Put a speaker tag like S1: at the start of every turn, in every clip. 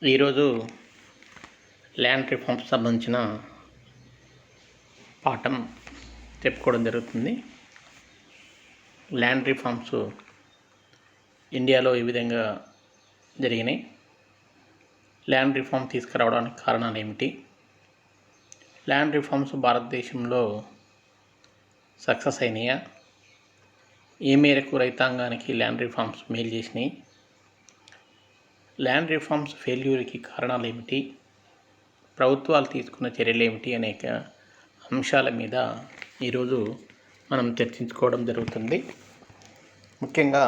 S1: ఈరోజు land reforms సంబంధించిన పాఠం చెప్పుకోవడం జరుగుతుంది. ల్యాండ్ రిఫార్మ్స్ ఇండియాలో ఈ విధంగా జరిగినాయి. ల్యాండ్ రిఫార్మ్ తీసుకురావడానికి కారణాలు ఏమిటి? ల్యాండ్ రిఫార్మ్స్ భారతదేశంలో సక్సెస్ అయినాయా? ఏ మేరకు రైతాంగానికి ల్యాండ్ రిఫార్మ్స్ మేలు చేసినాయి? ల్యాండ్ రిఫార్మ్స్ ఫెయిల్యూర్కి కారణాలు ఏమిటి? ప్రభుత్వాలు తీసుకున్న చర్యలు ఏమిటి? అనేక అంశాల మీద ఈరోజు మనం చర్చించుకోవడం జరుగుతుంది. ముఖ్యంగా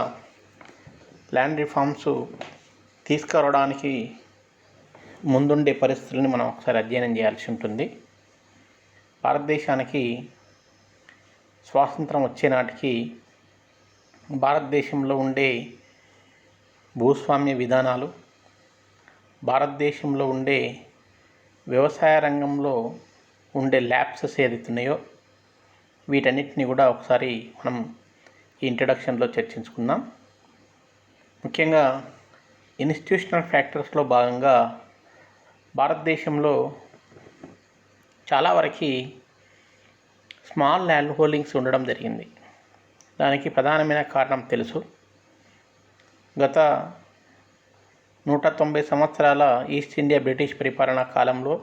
S1: ల్యాండ్ రిఫార్మ్స్ తీసుకురావడానికి ముందుండే పరిస్థితులను మనం ఒకసారి అధ్యయనం చేయాల్సి ఉంటుంది. భారతదేశానికి స్వాతంత్రం వచ్చే నాటికి భారతదేశంలో ఉండే భూస్వామ్య విధానాలు, భారతదేశంలో ఉండే వ్యవసాయ రంగంలో ఉండే ల్యాప్సెస్ ఏదైతున్నాయో వీటన్నిటిని కూడా ఒకసారి మనం ఈ ఇంట్రడక్షన్లో చర్చించుకుందాం. ముఖ్యంగా ఇన్స్టిట్యూషనల్ ఫ్యాక్టర్స్లో భాగంగా భారతదేశంలో చాలా వరకు స్మాల్ ల్యాండ్ హోల్డింగ్స్ ఉండడం జరిగింది. దానికి ప్రధానమైన కారణం తెలుసు. గత 190 సంవత్సరాల ఈస్ట్ ఇండియా బ్రిటిష్ పరిపాలనా కాలంలో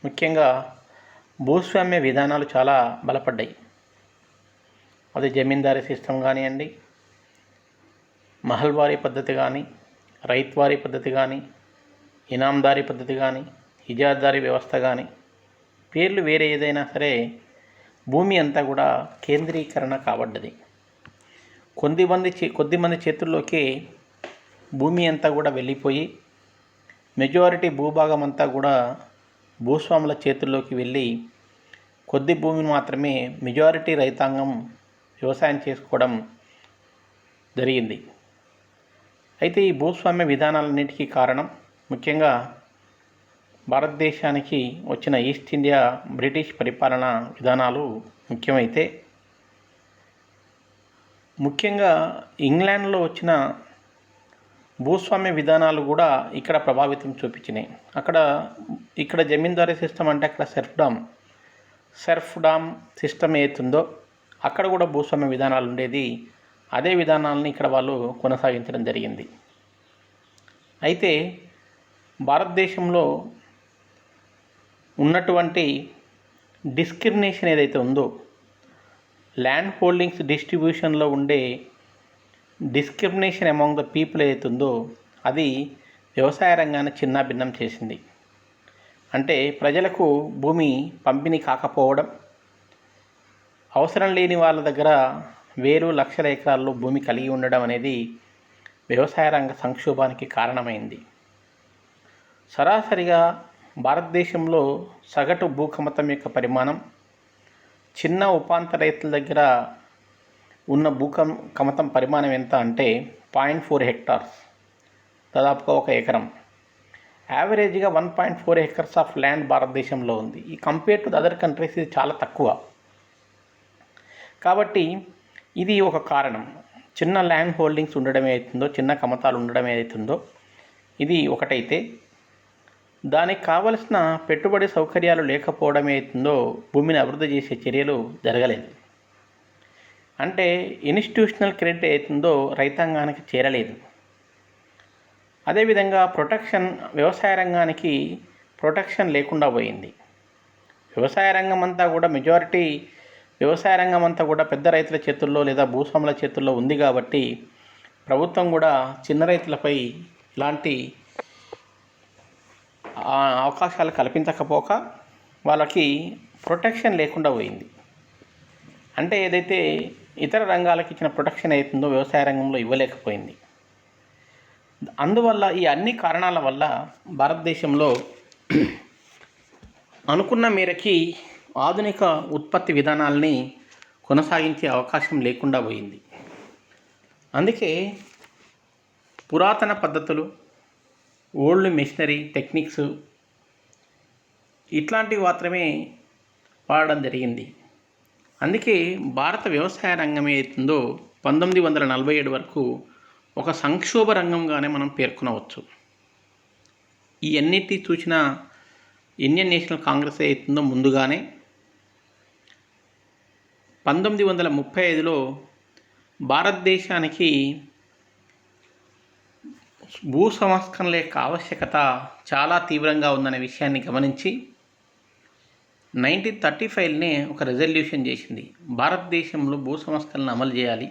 S1: ముఖ్యంగా భూస్వామ్య విధానాలు చాలా బలపడ్డాయి. అది జమీందారీ సిస్టమ్ కానివ్వండి, మహల్వారీ పద్ధతి కానీ, రైత్వారీ పద్ధతి కానీ, ఇనాందారీ పద్ధతి కానీ, ఇజాదారీ వ్యవస్థ కానీ, పేర్లు వేరే ఏదైనా సరే భూమి అంతా కూడా కేంద్రీకరణ కాబడ్డది. కొద్దిమంది చేతుల్లోకి భూమి అంతా కూడా వెళ్ళిపోయి మెజారిటీ భూభాగం అంతా కూడా భూస్వాముల చేతుల్లోకి వెళ్ళి కొద్ది భూమిని మాత్రమే మెజారిటీ రైతాంగం వ్యవసాయం చేసుకోవడం జరిగింది. అయితే ఈ భూస్వామ్య విధానాలన్నిటికీ కారణం ముఖ్యంగా భారతదేశానికి వచ్చిన ఈస్ట్ ఇండియా బ్రిటిష్ పరిపాలనా విధానాలు ముఖ్యమైతే, ముఖ్యంగా ఇంగ్లాండ్లో వచ్చిన భూస్వామ్య విధానాలు కూడా ఇక్కడ ప్రభావితం చూపించినాయి. ఇక్కడ జమీందారీ సిస్టమ్ అంటే అక్కడ సెర్ఫ్ డామ్ సిస్టమ్ ఏతుందో అక్కడ కూడా భూస్వామ్య విధానాలు ఉండేది. అదే విధానాలని ఇక్కడ వాళ్ళు కొనసాగించడం జరిగింది. అయితే భారతదేశంలో ఉన్నటువంటి డిస్క్రిమినేషన్ ఏదైతే ఉందో, ల్యాండ్ హోల్డింగ్స్ డిస్ట్రిబ్యూషన్లో ఉండే డిస్క్రిమినేషన్ అమాంగ్ ద పీపుల్ ఏదైతే ఉందో అది వ్యవసాయ రంగాన్ని చిన్నాభిన్నం చేసింది. అంటే ప్రజలకు భూమి పంపిణీ కాకపోవడం, అవసరం లేని వాళ్ళ దగ్గర వేలు లక్షల ఎకరాల్లో భూమి కలిగి ఉండడం అనేది వ్యవసాయ రంగ సంక్షోభానికి కారణమైంది. సరాసరిగా భారతదేశంలో సగటు భూకమతం యొక్క పరిమాణం చిన్న ఉపాంత రైతుల దగ్గర ఉన్న కమతం పరిమాణం ఎంత అంటే 0.4 హెక్టార్స్, దాదాపుగా 1 ఎకరం. యావరేజ్గా 1.4 ఎకర్స్ ఆఫ్ ల్యాండ్ భారతదేశంలో ఉంది. ఈ కంపేర్ టు అదర్ కంట్రీస్ ఇది చాలా తక్కువ. కాబట్టి ఇది ఒక కారణం. చిన్న ల్యాండ్ హోల్డింగ్స్ ఉండడం ఏదైతుందో, చిన్న కమతాలు ఉండడం ఏదైతుందో ఇది ఒకటైతే, దానికి కావలసిన పెట్టుబడి సౌకర్యాలు లేకపోవడం ఏదైతుందో భూమిని అభివృద్ధి చేసే చర్యలు జరగలేదు. అంటే ఇన్స్టిట్యూషనల్ క్రెడిట్ అవుతుందో రైతాంగానికి చేరలేదు. అదేవిధంగా వ్యవసాయ రంగానికి ప్రొటెక్షన్ లేకుండా పోయింది. వ్యవసాయ రంగం అంతా కూడా మెజారిటీ వ్యవసాయ రంగం అంతా కూడా పెద్ద రైతుల చేతుల్లో లేదా భూస్వాముల చేతుల్లో ఉంది. కాబట్టి ప్రభుత్వం కూడా చిన్న రైతులపై ఇలాంటి అవకాశాలు కల్పించకపోక వాళ్ళకి ప్రొటెక్షన్ లేకుండా పోయింది. అంటే ఏదైతే ఇతర రంగాలకు ఇచ్చిన ప్రొటెక్షన్ అవుతుందో వ్యవసాయ రంగంలో ఇవ్వలేకపోయింది. అందువల్ల ఈ అన్ని కారణాల వల్ల భారతదేశంలో అనుకున్న మేరకి ఆధునిక ఉత్పత్తి విధానాలని కొనసాగించే అవకాశం లేకుండా పోయింది. అందుకే పురాతన పద్ధతులు, ఓల్డ్ మెషినరీ టెక్నిక్స్ ఇట్లాంటివి మాత్రమే వాడడం జరిగింది. అందుకే భారత వ్యవసాయ రంగం ఏదైతుందో 1947 వరకు ఒక సంక్షోభ రంగంగానే మనం పేర్కొనవచ్చు. ఈ అన్నిటి చూసిన ఇండియన్ నేషనల్ కాంగ్రెస్ అవుతుందో ముందుగానే 1935లో భారతదేశానికి భూ సంస్కరణల యొక్క ఆవశ్యకత చాలా తీవ్రంగా ఉందనే విషయాన్ని గమనించి 1935నే ఒక రెజల్యూషన్ చేసింది. భారతదేశంలో భూ సంస్కరణలు అమలు చేయాలి,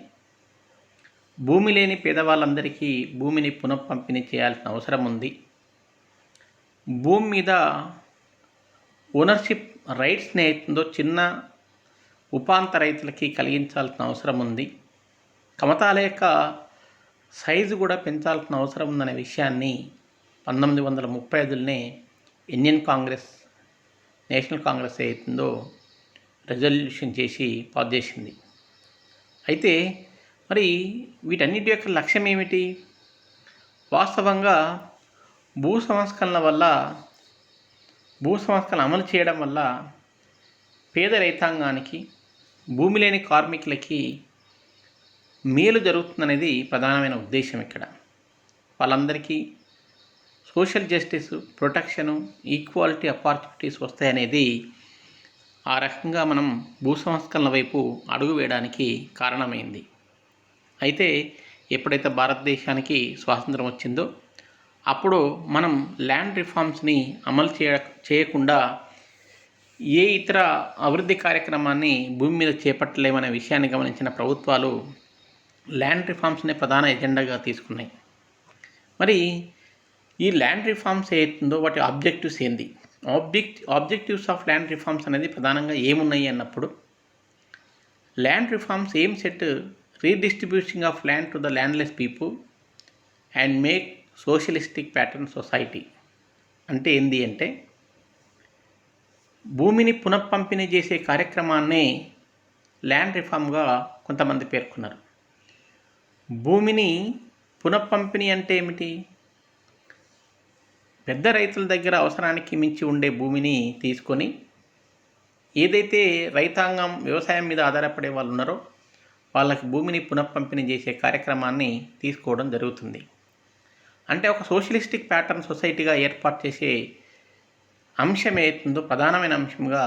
S1: భూమి లేని పేదవాళ్ళందరికీ భూమిని పునఃపంపిణీ చేయాల్సిన అవసరం ఉంది, భూమి మీద ఓనర్షిప్ రైట్స్ని అవుతుందో చిన్న ఉపాంత రైతులకి కలిగించాల్సిన అవసరం ఉంది, కమతాల యొక్క సైజు కూడా పెంచాల్సిన అవసరం ఉందనే విషయాన్ని 1935లోనే ఇండియన్ కాంగ్రెస్ నేషనల్ కాంగ్రెస్ అవుతుందో రెజల్యూషన్ చేసి పాస్ చేసింది. అయితే మరి వీటన్నిటి యొక్క లక్ష్యం ఏమిటి? వాస్తవంగా భూ సంస్కరణ అమలు చేయడం వల్ల పేద రైతాంగానికి, భూమి లేని కార్మికులకి మేలు జరుగుతుందనేది ప్రధానమైన ఉద్దేశం. ఇక్కడ వాళ్ళందరికీ social justice, protection, equality opportunities వస్తాయనేది ఆ రకంగా మనం భూ సంస్కరణల వైపు అడుగు వేయడానికి కారణమైంది. అయితే ఎప్పుడైతే భారతదేశానికి స్వాతంత్రం వచ్చిందో అప్పుడు మనం ల్యాండ్ రిఫార్మ్స్ని అమలు చేయకుండా ఏ ఇతర అభివృద్ధి కార్యక్రమాన్ని భూమి మీద చేపట్టలేమనే విషయాన్ని గమనించిన ప్రభుత్వాలు ల్యాండ్ రిఫార్మ్స్ని ప్రధాన ఎజెండాగా తీసుకున్నాయి. మరి ఈ ల్యాండ్ రిఫార్మ్స్ ఏతుందో వాటి ఆబ్జెక్టివ్స్ ఏంది? ఆబ్జెక్టివ్స్ ఆఫ్ ల్యాండ్ రిఫార్మ్స్ అనేది ప్రధానంగా ఏమున్నాయి అన్నప్పుడు, land reforms aim set redistribution of land to the landless people and make socialistic pattern society. అంటే ఏంది అంటే భూమిని పునఃపంపిణీ చేసే కార్యక్రమాన్ని ల్యాండ్ రిఫార్మ్గా కొంతమంది పేర్కొన్నారు. భూమిని పునఃపంపిణీ అంటే ఏమిటి? పెద్ద రైతుల దగ్గర అవసరానికి మించి ఉండే భూమిని తీసుకొని ఏదైతే రైతాంగం వ్యవసాయం మీద ఆధారపడే వాళ్ళు ఉన్నారో వాళ్ళకి భూమిని పునఃపంపిణీ చేసే కార్యక్రమాన్ని తీసుకోవడం జరుగుతుంది. అంటే ఒక సోషలిస్టిక్ ప్యాటర్న్ సొసైటీగా ఏర్పాటు చేసే అంశం ఏతుందో ప్రధానమైన అంశంగా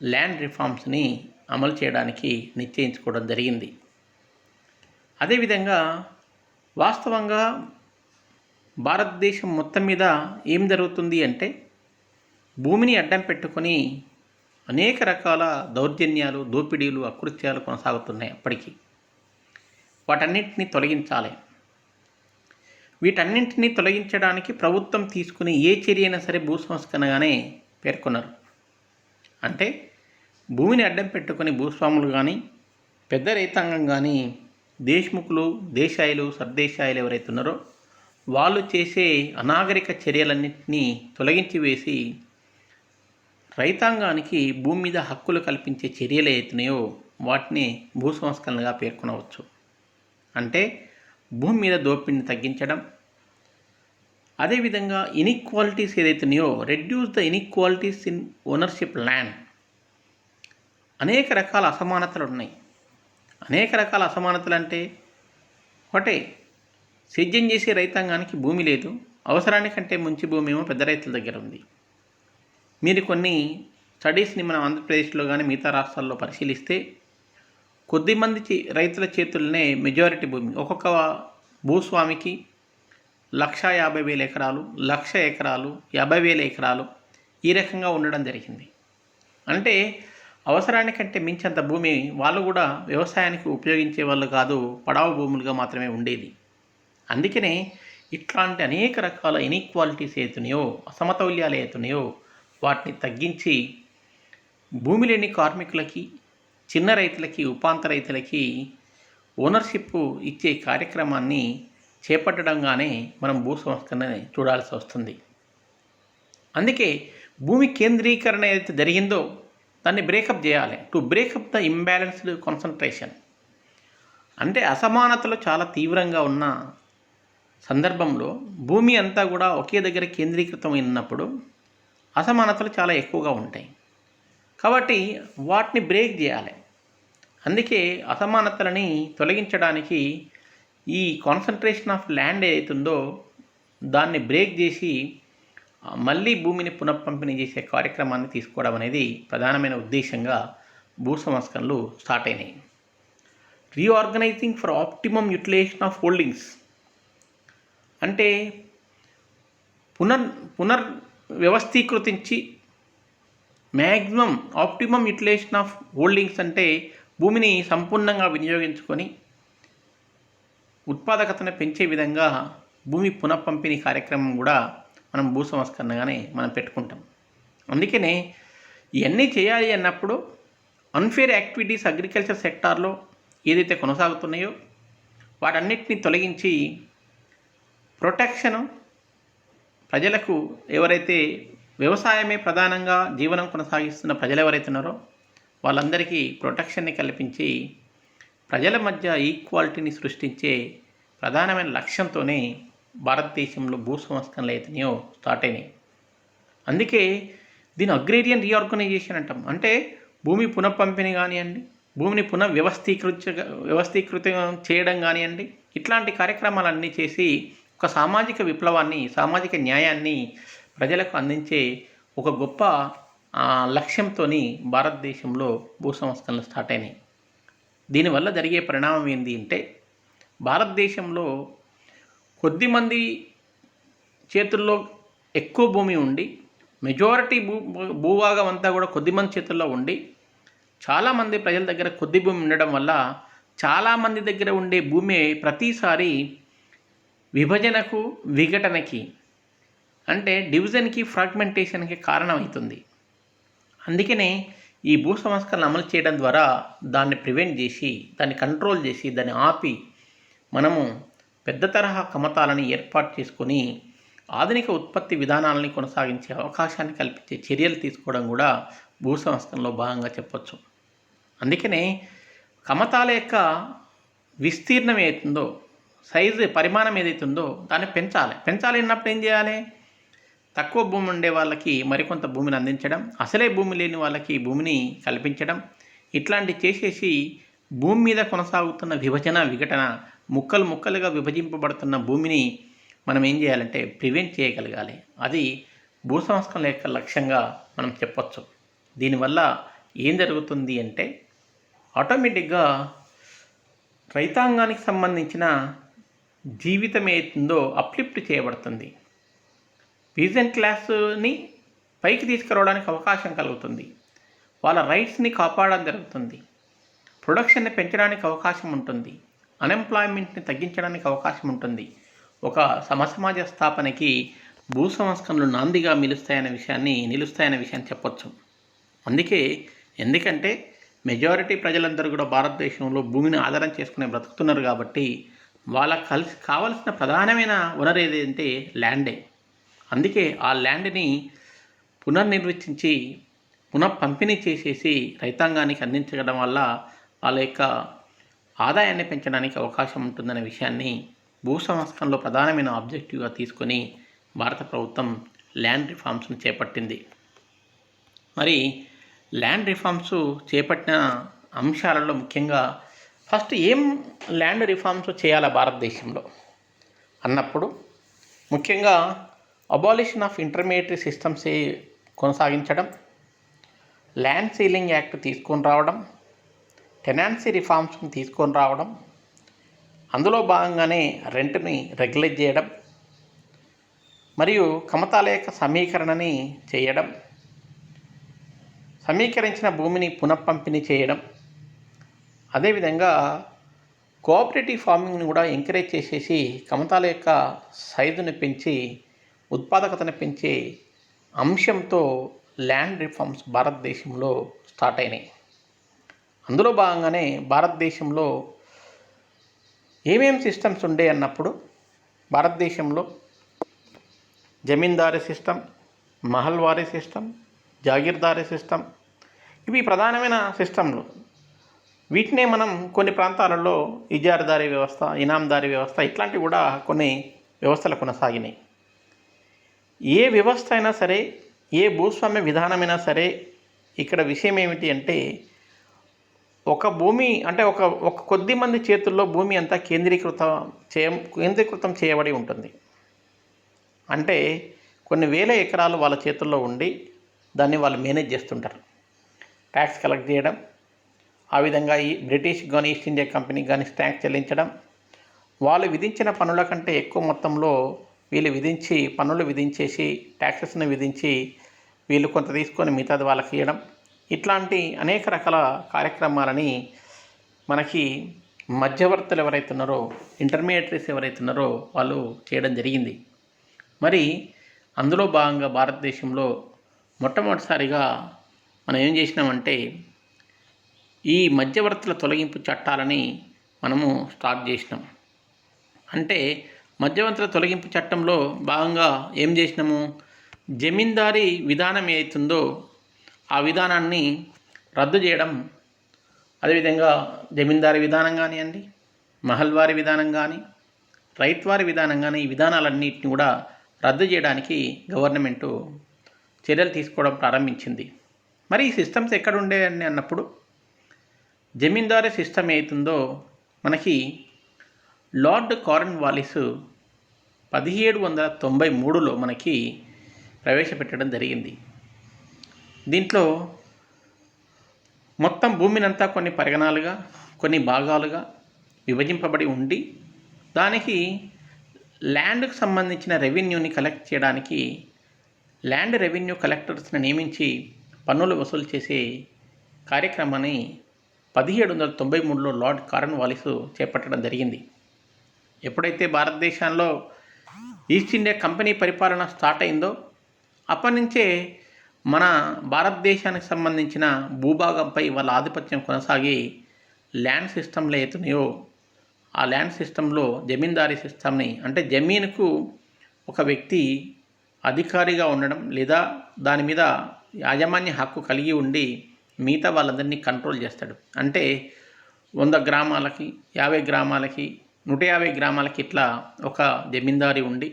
S1: ల్యాండ్ రిఫార్మ్స్ని అమలు చేయడానికి నిశ్చయించుకోవడం జరిగింది. అదేవిధంగా వాస్తవంగా భారతదేశం మొత్తం మీద ఏం జరుగుతుంది అంటే భూమిని అడ్డం పెట్టుకొని అనేక రకాల దౌర్జన్యాలు, దోపిడీలు, అకృత్యాలు కొనసాగుతున్నాయి. అప్పటికి వాటన్నింటినీ తొలగించాలి. వీటన్నింటినీ తొలగించడానికి ప్రభుత్వం తీసుకునే ఏ చర్య అయినా సరే భూ సంస్కరణగానే పేర్కొన్నారు. అంటే భూమిని అడ్డం పెట్టుకొని భూస్వాములు కానీ, పెద్ద రైతాంగం కానీ, దేశ్ముఖులు, దేశాయిలు, సర్దేశాయిలు ఎవరైతే ఉన్నారో వాళ్ళు చేసే అనాగరిక చర్యలన్నింటినీ తొలగించి వేసి రైతాంగానికి భూమి మీద హక్కులు కల్పించే చర్యలు అవుతున్నాయో వాటిని భూ సంస్కరణగా పేర్కొనవచ్చు. అంటే భూమి మీద దోపిడీని తగ్గించడం, అదేవిధంగా ఇన్ఈక్వాలిటీస్ ఏదైతున్నాయో reduce the inequalities in ownership land. అనేక రకాల అసమానతలు ఉన్నాయి. అనేక రకాల అసమానతలు అంటే ఒకటే, సేద్యం చేసే రైతాంగానికి భూమి లేదు, అవసరానికంటే మంచి భూమి ఏమో పెద్ద రైతుల దగ్గర ఉంది. మీరు కొన్ని స్టడీస్ని మనం ఆంధ్రప్రదేశ్లో కానీ మిగతా రాష్ట్రాల్లో పరిశీలిస్తే కొద్దిమంది రైతుల చేతుల్లోనే మెజారిటీ భూమి, ఒక్కొక్క భూస్వామికి 1,50,000 ఎకరాలు, 1,00,000 ఎకరాలు, 50,000 ఎకరాలు ఈ రకంగా ఉండడం జరిగింది. అంటే అవసరానికంటే మించంత భూమి వాళ్ళు కూడా వ్యవసాయానికి ఉపయోగించే వాళ్ళు కాదు, పడావు భూములుగా మాత్రమే ఉండేది. అందుకనే ఇట్లాంటి అనేక రకాల ఇన్ఈక్వాలిటీస్ అవుతున్నాయో, అసమతౌల్యాలు అవుతున్నాయో వాటిని తగ్గించి భూమి లేని కార్మికులకి, చిన్న రైతులకి, ఉపాంత రైతులకి ఓనర్షిప్ ఇచ్చే కార్యక్రమాన్ని చేపట్టడంగానే మనం భూ సంస్కరణని చూడాల్సి వస్తుంది. అందుకే భూమి కేంద్రీకరణ ఏదైతే జరిగిందో దాన్ని బ్రేకప్ చేయాలి. To breakup the imbalanced concentration. అంటే అసమానతలు చాలా తీవ్రంగా ఉన్న సందర్భంలో భూమి అంతా కూడా ఒకే దగ్గర కేంద్రీకృతమైనప్పుడు అసమానతలు చాలా ఎక్కువగా ఉంటాయి. కాబట్టి వాటిని బ్రేక్ చేయాలి. అందుకే అసమానతలని తొలగించడానికి ఈ కాన్సన్ట్రేషన్ ఆఫ్ ల్యాండ్ ఏదైతుందో దాన్ని బ్రేక్ చేసి మళ్ళీ భూమిని పునఃపంపిణీ చేసే కార్యక్రమాన్ని తీసుకోవడం అనేది ప్రధానమైన ఉద్దేశంగా భూ సంస్కరణలు స్టార్ట్ అయినాయి. Reorganising for optimum utilisation of holdings అంటే పునర్ వ్యవస్థీకృతించి maximum optimum utilisation of holdings అంటే భూమిని సంపూర్ణంగా వినియోగించుకొని ఉత్పాదకతను పెంచే విధంగా భూమి పునఃపంపిణీ కార్యక్రమం కూడా మనం భూ సంస్కరణగానే మనం పెట్టుకుంటాం. అందుకనే ఇవన్నీ చేయాలి అన్నప్పుడు అన్ఫేర్ యాక్టివిటీస్ అగ్రికల్చర్ సెక్టార్లో ఏదైతే కొనసాగుతున్నాయో వాటన్నిటిని తొలగించి ప్రొటెక్షను ప్రజలకు ఎవరైతే వ్యవసాయమే ప్రధానంగా జీవనం కొనసాగిస్తున్న ప్రజలు ఎవరైతే ఉన్నారో వాళ్ళందరికీ ప్రొటెక్షన్ని కల్పించి ప్రజల మధ్య ఈక్వాలిటీని సృష్టించే ప్రధానమైన లక్ష్యంతోనే భారతదేశంలో భూ సంస్కరణలు అయితేనేయో స్టార్ట్ అయినాయి. అందుకే దీని అగ్రేరియన్ రీఆర్గనైజేషన్ అంటాం. అంటే భూమి పునఃపంపిణీ కానివ్వండి, భూమిని వ్యవస్థీకృతం చేయడం కానివ్వండి, ఇట్లాంటి కార్యక్రమాలన్నీ చేసి ఒక సామాజిక విప్లవాన్ని, సామాజిక న్యాయాన్ని ప్రజలకు అందించే ఒక గొప్ప లక్ష్యంతో భారతదేశంలో భూ సంస్కరణలు స్టార్ట్ అయినాయి. దీనివల్ల జరిగే పరిణామం ఏంటి అంటే భారతదేశంలో కొద్దిమంది చేతుల్లో ఎక్కువ భూమి ఉండి మెజారిటీ భూభాగం అంతా కూడా కొద్దిమంది చేతుల్లో ఉండి చాలామంది ప్రజల దగ్గర కొద్ది భూమి ఉండడం వల్ల చాలామంది దగ్గర ఉండే భూమి ప్రతిసారి విభజనకు, విఘటనకి అంటే డివిజన్కి, ఫ్రాగ్మెంటేషన్కి కారణమవుతుంది. అందుకనే ఈ భూ సంస్కరణలు అమలు చేయడం ద్వారా దాన్ని ప్రివెంట్ చేసి, దాన్ని కంట్రోల్ చేసి, దాన్ని ఆపి మనము పెద్ద తరహా కమతాలని ఏర్పాటు చేసుకొని ఆధునిక ఉత్పత్తి విధానాలని కొనసాగించే అవకాశాన్ని కల్పించే చర్యలు తీసుకోవడం కూడా భూ సంస్కరణలో భాగంగా చెప్పొచ్చు. అందుకనే కమతాల యొక్క విస్తీర్ణం ఏదైతుందో, పరిమాణం ఏదైతుందో దాన్ని పెంచాలి అన్నప్పుడు ఏం చేయాలి? తక్కువ భూమి ఉండే వాళ్ళకి మరికొంత భూమిని అందించడం, అసలే భూమి లేని వాళ్ళకి భూమిని కల్పించడం, ఇట్లాంటివి చేసేసి భూమి మీద కొనసాగుతున్న విభజన, విఘటన, ముక్కలుగా విభజింపబడుతున్న భూమిని మనం ఏం చేయాలంటే ప్రివెంట్ చేయగలగాలి. అది భూ సంస్కరణల యొక్క లక్ష్యంగా మనం చెప్పొచ్చు. దీనివల్ల ఏం జరుగుతుంది అంటే ఆటోమేటిక్గా రైతాంగానికి సంబంధించిన జీవితం ఏతుందో అప్లిఫ్ట్ చేయబడుతుంది. పీజెంట్ క్లాస్ని పైకి తీసుకురావడానికి అవకాశం కలుగుతుంది. వాళ్ళ రైట్స్ని కాపాడడం జరుగుతుంది. ప్రొడక్షన్ని పెంచడానికి అవకాశం ఉంటుంది. అన్ఎంప్లాయ్మెంట్ని తగ్గించడానికి అవకాశం ఉంటుంది. ఒక సమసమాజ స్థాపనకి భూ సంస్కరణలు నాందిగా నిలుస్తాయనే విషయాన్ని చెప్పొచ్చు. ఎందుకంటే మెజారిటీ ప్రజలందరూ కూడా భారతదేశంలో భూమిని ఆధారం చేసుకుని బ్రతుకుతున్నారు కాబట్టి వాళ్ళకి కావలసిన ప్రధానమైన వనరు ఏదంటే ల్యాండే. అందుకే ఆ ల్యాండ్ని పునర్నిర్వచించి పునఃపంపిణీ చేసేసి రైతాంగానికి అందించడం వల్ల వాళ్ళ యొక్క ఆదాయాన్ని పెంచడానికి అవకాశం ఉంటుందనే విషయాన్ని భూ సంస్కరణలో ప్రధానమైన ఆబ్జెక్టివ్గా తీసుకొని భారత ప్రభుత్వం ల్యాండ్ రిఫార్మ్స్ను చేపట్టింది. మరి ల్యాండ్ రిఫార్మ్స్ చేపట్టిన అంశాలలో ముఖ్యంగా ఫస్ట్ ఏం ల్యాండ్ రిఫార్మ్స్ చేయాలా భారతదేశంలో అన్నప్పుడు ముఖ్యంగా అబాలిషన్ ఆఫ్ ఇంటర్మీడియట్ సిస్టమ్స్ కొనసాగించడం, ల్యాండ్ సీలింగ్ యాక్ట్ తీసుకొని రావడం, టెనాన్సీ రిఫార్మ్స్ని తీసుకొని రావడం, అందులో భాగంగానే రెంట్ని రెగ్యులేట్ చేయడం మరియు కమతాల యొక్క సమీకరణని చేయడం, సమీకరించిన భూమిని పునఃపంపిణీ చేయడం, అదేవిధంగా కోఆపరేటివ్ ఫార్మింగ్ని కూడా ఎంకరేజ్ చేసేసి కమతాల యొక్క సైజుని పెంచి ఉత్పాదకతను పెంచే అంశంతో ల్యాండ్ రిఫార్మ్స్ భారతదేశంలో స్టార్ట్ అయినాయి. అందులో భాగంగానే భారతదేశంలో ఏమేమి సిస్టమ్స్ ఉండే అన్నప్పుడు భారతదేశంలో zamindari system, mahalwari system, jagirdari system, ఇవి ప్రధానమైన సిస్టంలు. వీటినే మనం కొన్ని ప్రాంతాలలో ఇజార్దారీ వ్యవస్థ, ఇనాందారీ వ్యవస్థ ఇట్లాంటివి కూడా కొన్ని వ్యవస్థలు కొనసాగినాయి. ఏ వ్యవస్థ అయినా సరే, ఏ భూస్వామ్య విధానమైనా సరే ఇక్కడ విషయం ఏమిటి అంటే ఒక భూమి అంటే ఒక కొద్ది మంది చేతుల్లో భూమి అంతా కేంద్రీకృతం చేయబడి ఉంటుంది. అంటే కొన్ని వేల ఎకరాలు వాళ్ళ చేతుల్లో ఉండి దాన్ని వాళ్ళు మేనేజ్ చేస్తుంటారు. ట్యాక్స్ కలెక్ట్ చేయడం, ఆ విధంగా ఈ బ్రిటిష్ కానీ ఈస్ట్ ఇండియా కంపెనీకి కానీ ట్యాక్స్ చెల్లించడం, వాళ్ళు విధించిన పన్నుల కంటే ఎక్కువ మొత్తంలో వీళ్ళు పన్నులు విధించేసి ట్యాక్సెస్ని విధించి వీళ్ళు కొంత తీసుకొని మిగతాది వాళ్ళకి ఇవ్వడం, ఇట్లాంటి అనేక రకాల కార్యక్రమాలని మనకి మధ్యవర్తులు ఎవరైతే ఉన్నారో, ఇంటర్మీడియటరీస్ ఎవరైతే ఉన్నారో వాళ్ళు చేయడం జరిగింది. మరి అందులో భాగంగా భారతదేశంలో మొట్టమొదటిసారిగా మనం ఏం చేసినామంటే ఈ మధ్యవర్తుల తొలగింపు చట్టాలని మనము స్టార్ట్ చేసినాం. అంటే మధ్యవర్తుల తొలగింపు చట్టంలో భాగంగా ఏం చేసినాము, జమీందారీ విధానం ఏదైతుందో ఆ విధానాన్ని రద్దు చేయడం, అదేవిధంగా జమీందారీ విధానం కానివ్వండి, మహల్వారీ విధానం కానీ, రైత్వారీ విధానం కానీ, ఈ విధానాలన్నింటినీ కూడా రద్దు చేయడానికి గవర్నమెంటు చర్యలు తీసుకోవడం ప్రారంభించింది. మరి ఈ సిస్టమ్స్ ఎక్కడ ఉండేవని అన్నప్పుడు జమీందారీ సిస్టమ్ ఏతుందో మనకి లార్డ్ కార్న్వాలిస్ 1793లో మనకి ప్రవేశపెట్టడం జరిగింది. దీంట్లో మొత్తం భూమినంతా కొన్ని పరిగణాలుగా, కొన్ని భాగాలుగా విభజింపబడి ఉండి దానికి ల్యాండ్కు సంబంధించిన రెవెన్యూని కలెక్ట్ చేయడానికి ల్యాండ్ రెవెన్యూ కలెక్టర్స్ని నియమించి పన్నులు వసూలు చేసే కార్యక్రమాన్ని 1793లో లార్డ్ కార్న్వాలిస్ చేపట్టడం జరిగింది. ఎప్పుడైతే భారతదేశంలో ఈస్ట్ ఇండియా కంపెనీ పరిపాలన స్టార్ట్ అయిందో అప్పటి నుంచే మన భారతదేశానికి సంబంధించిన భూభాగంపై వాళ్ళ ఆధిపత్యం కొనసాగి ల్యాండ్ సిస్టంలో అవుతున్నాయో ఆ ల్యాండ్ సిస్టంలో జమీందారీ సిస్టమ్ని, అంటే జమీనుకు ఒక వ్యక్తి అధికారిగా ఉండడం లేదా దాని మీద యాజమాన్య హక్కు కలిగి ఉండి మిగతా వాళ్ళందరినీ కంట్రోల్ చేస్తాడు. అంటే 100 గ్రామాలకి, 50 గ్రామాలకి, 150 గ్రామాలకి ఇట్లా ఒక జమీందారీ ఉండి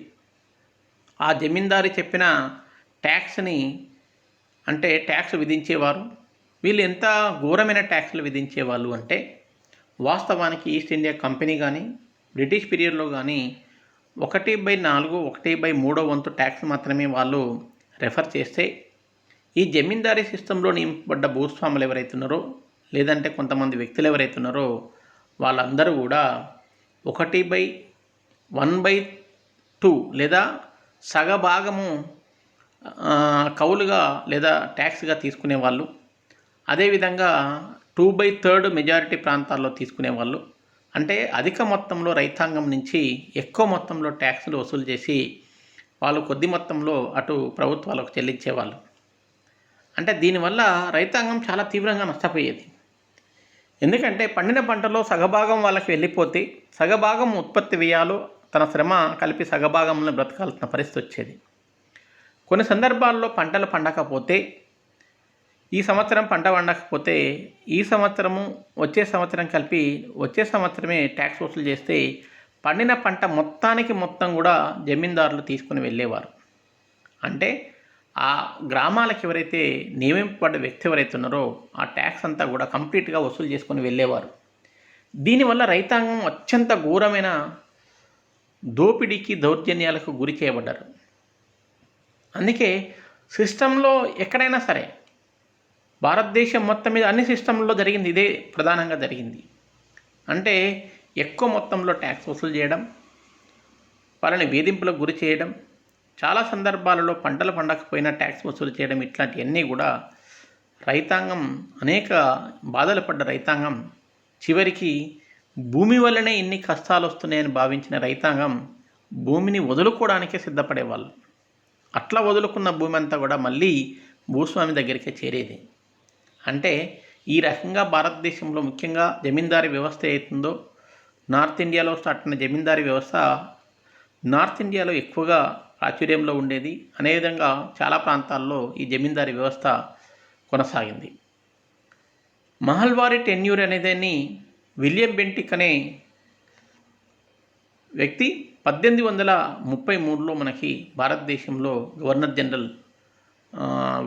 S1: ఆ జమీందారీ చెప్పిన ట్యాక్స్ని, అంటే ట్యాక్స్ విధించేవారు. వీళ్ళు ఎంత ఘోరమైన ట్యాక్స్లు విధించేవాళ్ళు అంటే వాస్తవానికి ఈస్ట్ ఇండియా కంపెనీ కానీ బ్రిటిష్ పీరియడ్లో కానీ 1/4, 1/3 వంతు ట్యాక్స్ మాత్రమే వాళ్ళు రెఫర్ చేస్తే ఈ జమీందారీ సిస్టంలో నింపబడ్డ భూస్వాములు ఎవరైతున్నారో లేదంటే కొంతమంది వ్యక్తులు ఎవరైతున్నారో వాళ్ళందరూ కూడా 1/1/2 లేదా సగభాగము కౌలుగా లేదా ట్యాక్స్గా తీసుకునేవాళ్ళు. అదేవిధంగా 2/3 మెజారిటీ ప్రాంతాల్లో తీసుకునేవాళ్ళు. అంటే అధిక మొత్తంలో రైతాంగం నుంచి ఎక్కువ మొత్తంలో ట్యాక్స్లు వసూలు చేసి వాళ్ళు కొద్ది మొత్తంలో అటు ప్రభుత్వాలకు చెల్లించేవాళ్ళు. అంటే దీనివల్ల రైతాంగం చాలా తీవ్రంగా నష్టపోయేది. ఎందుకంటే పండిన పంటలో సగభాగం వాళ్ళకి వెళ్ళిపోతే సగభాగం ఉత్పత్తి వ్యయాలు తన శ్రమ కలిపి సగభాగంలో బ్రతకాల్సిన పరిస్థితి వచ్చేది. కొన్ని సందర్భాల్లో పంటలు పండకపోతే ఈ సంవత్సరం పంట పండకపోతే ఈ సంవత్సరము వచ్చే సంవత్సరం కలిపి వచ్చే సంవత్సరమే ట్యాక్స్ వసూలు చేస్తే పండిన పంట మొత్తం కూడా జమీందారులు తీసుకుని వెళ్ళేవారు. అంటే ఆ గ్రామాలకు ఎవరైతే నియమింపబడ్డ వ్యక్తి ఎవరైతే ఉన్నారో ఆ ట్యాక్స్ అంతా కూడా కంప్లీట్గా వసూలు చేసుకొని వెళ్ళేవారు. దీనివల్ల రైతాంగం అత్యంత ఘోరమైన దోపిడీకి, దౌర్జన్యాలకు గురి చేయబడ్డారు. అందుకే సిస్టంలో ఎక్కడైనా సరే భారతదేశం మొత్తం మీద అన్ని సిస్టంలో జరిగింది ఇదే ప్రధానంగా జరిగింది. అంటే ఎక్కువ మొత్తంలో ట్యాక్స్ వసూలు చేయడం, వాళ్ళని వేధింపులకు గురి చేయడం, చాలా సందర్భాలలో పంటలు పండకపోయినా ట్యాక్స్ వసూలు చేయడం, ఇట్లాంటివన్నీ కూడా రైతాంగం అనేక బాధలు పడ్డ రైతాంగం చివరికి భూమి వల్లనే ఇన్ని కష్టాలు వస్తున్నాయని భావించిన రైతాంగం భూమిని వదులుకోవడానికే సిద్ధపడేవాళ్ళు. అట్లా వదులుకున్న భూమి అంతా కూడా మళ్ళీ భూస్వామి దగ్గరికే చేరేది. అంటే ఈ రకంగా భారతదేశంలో ముఖ్యంగా జమీందారీ వ్యవస్థ అవుతుందో నార్త్ ఇండియాలో స్టార్ట్ అయిన జమీందారీ వ్యవస్థ నార్త్ ఇండియాలో ఎక్కువగా ప్రాచుర్యంలో ఉండేది. అదేవిధంగా చాలా ప్రాంతాల్లో ఈ జమీందారీ వ్యవస్థ కొనసాగింది. మహల్వారీ టెన్యూర్ అనేదాన్ని విలియం బెంటిక్ అనే వ్యక్తి 1833లో మనకి భారతదేశంలో గవర్నర్ జనరల్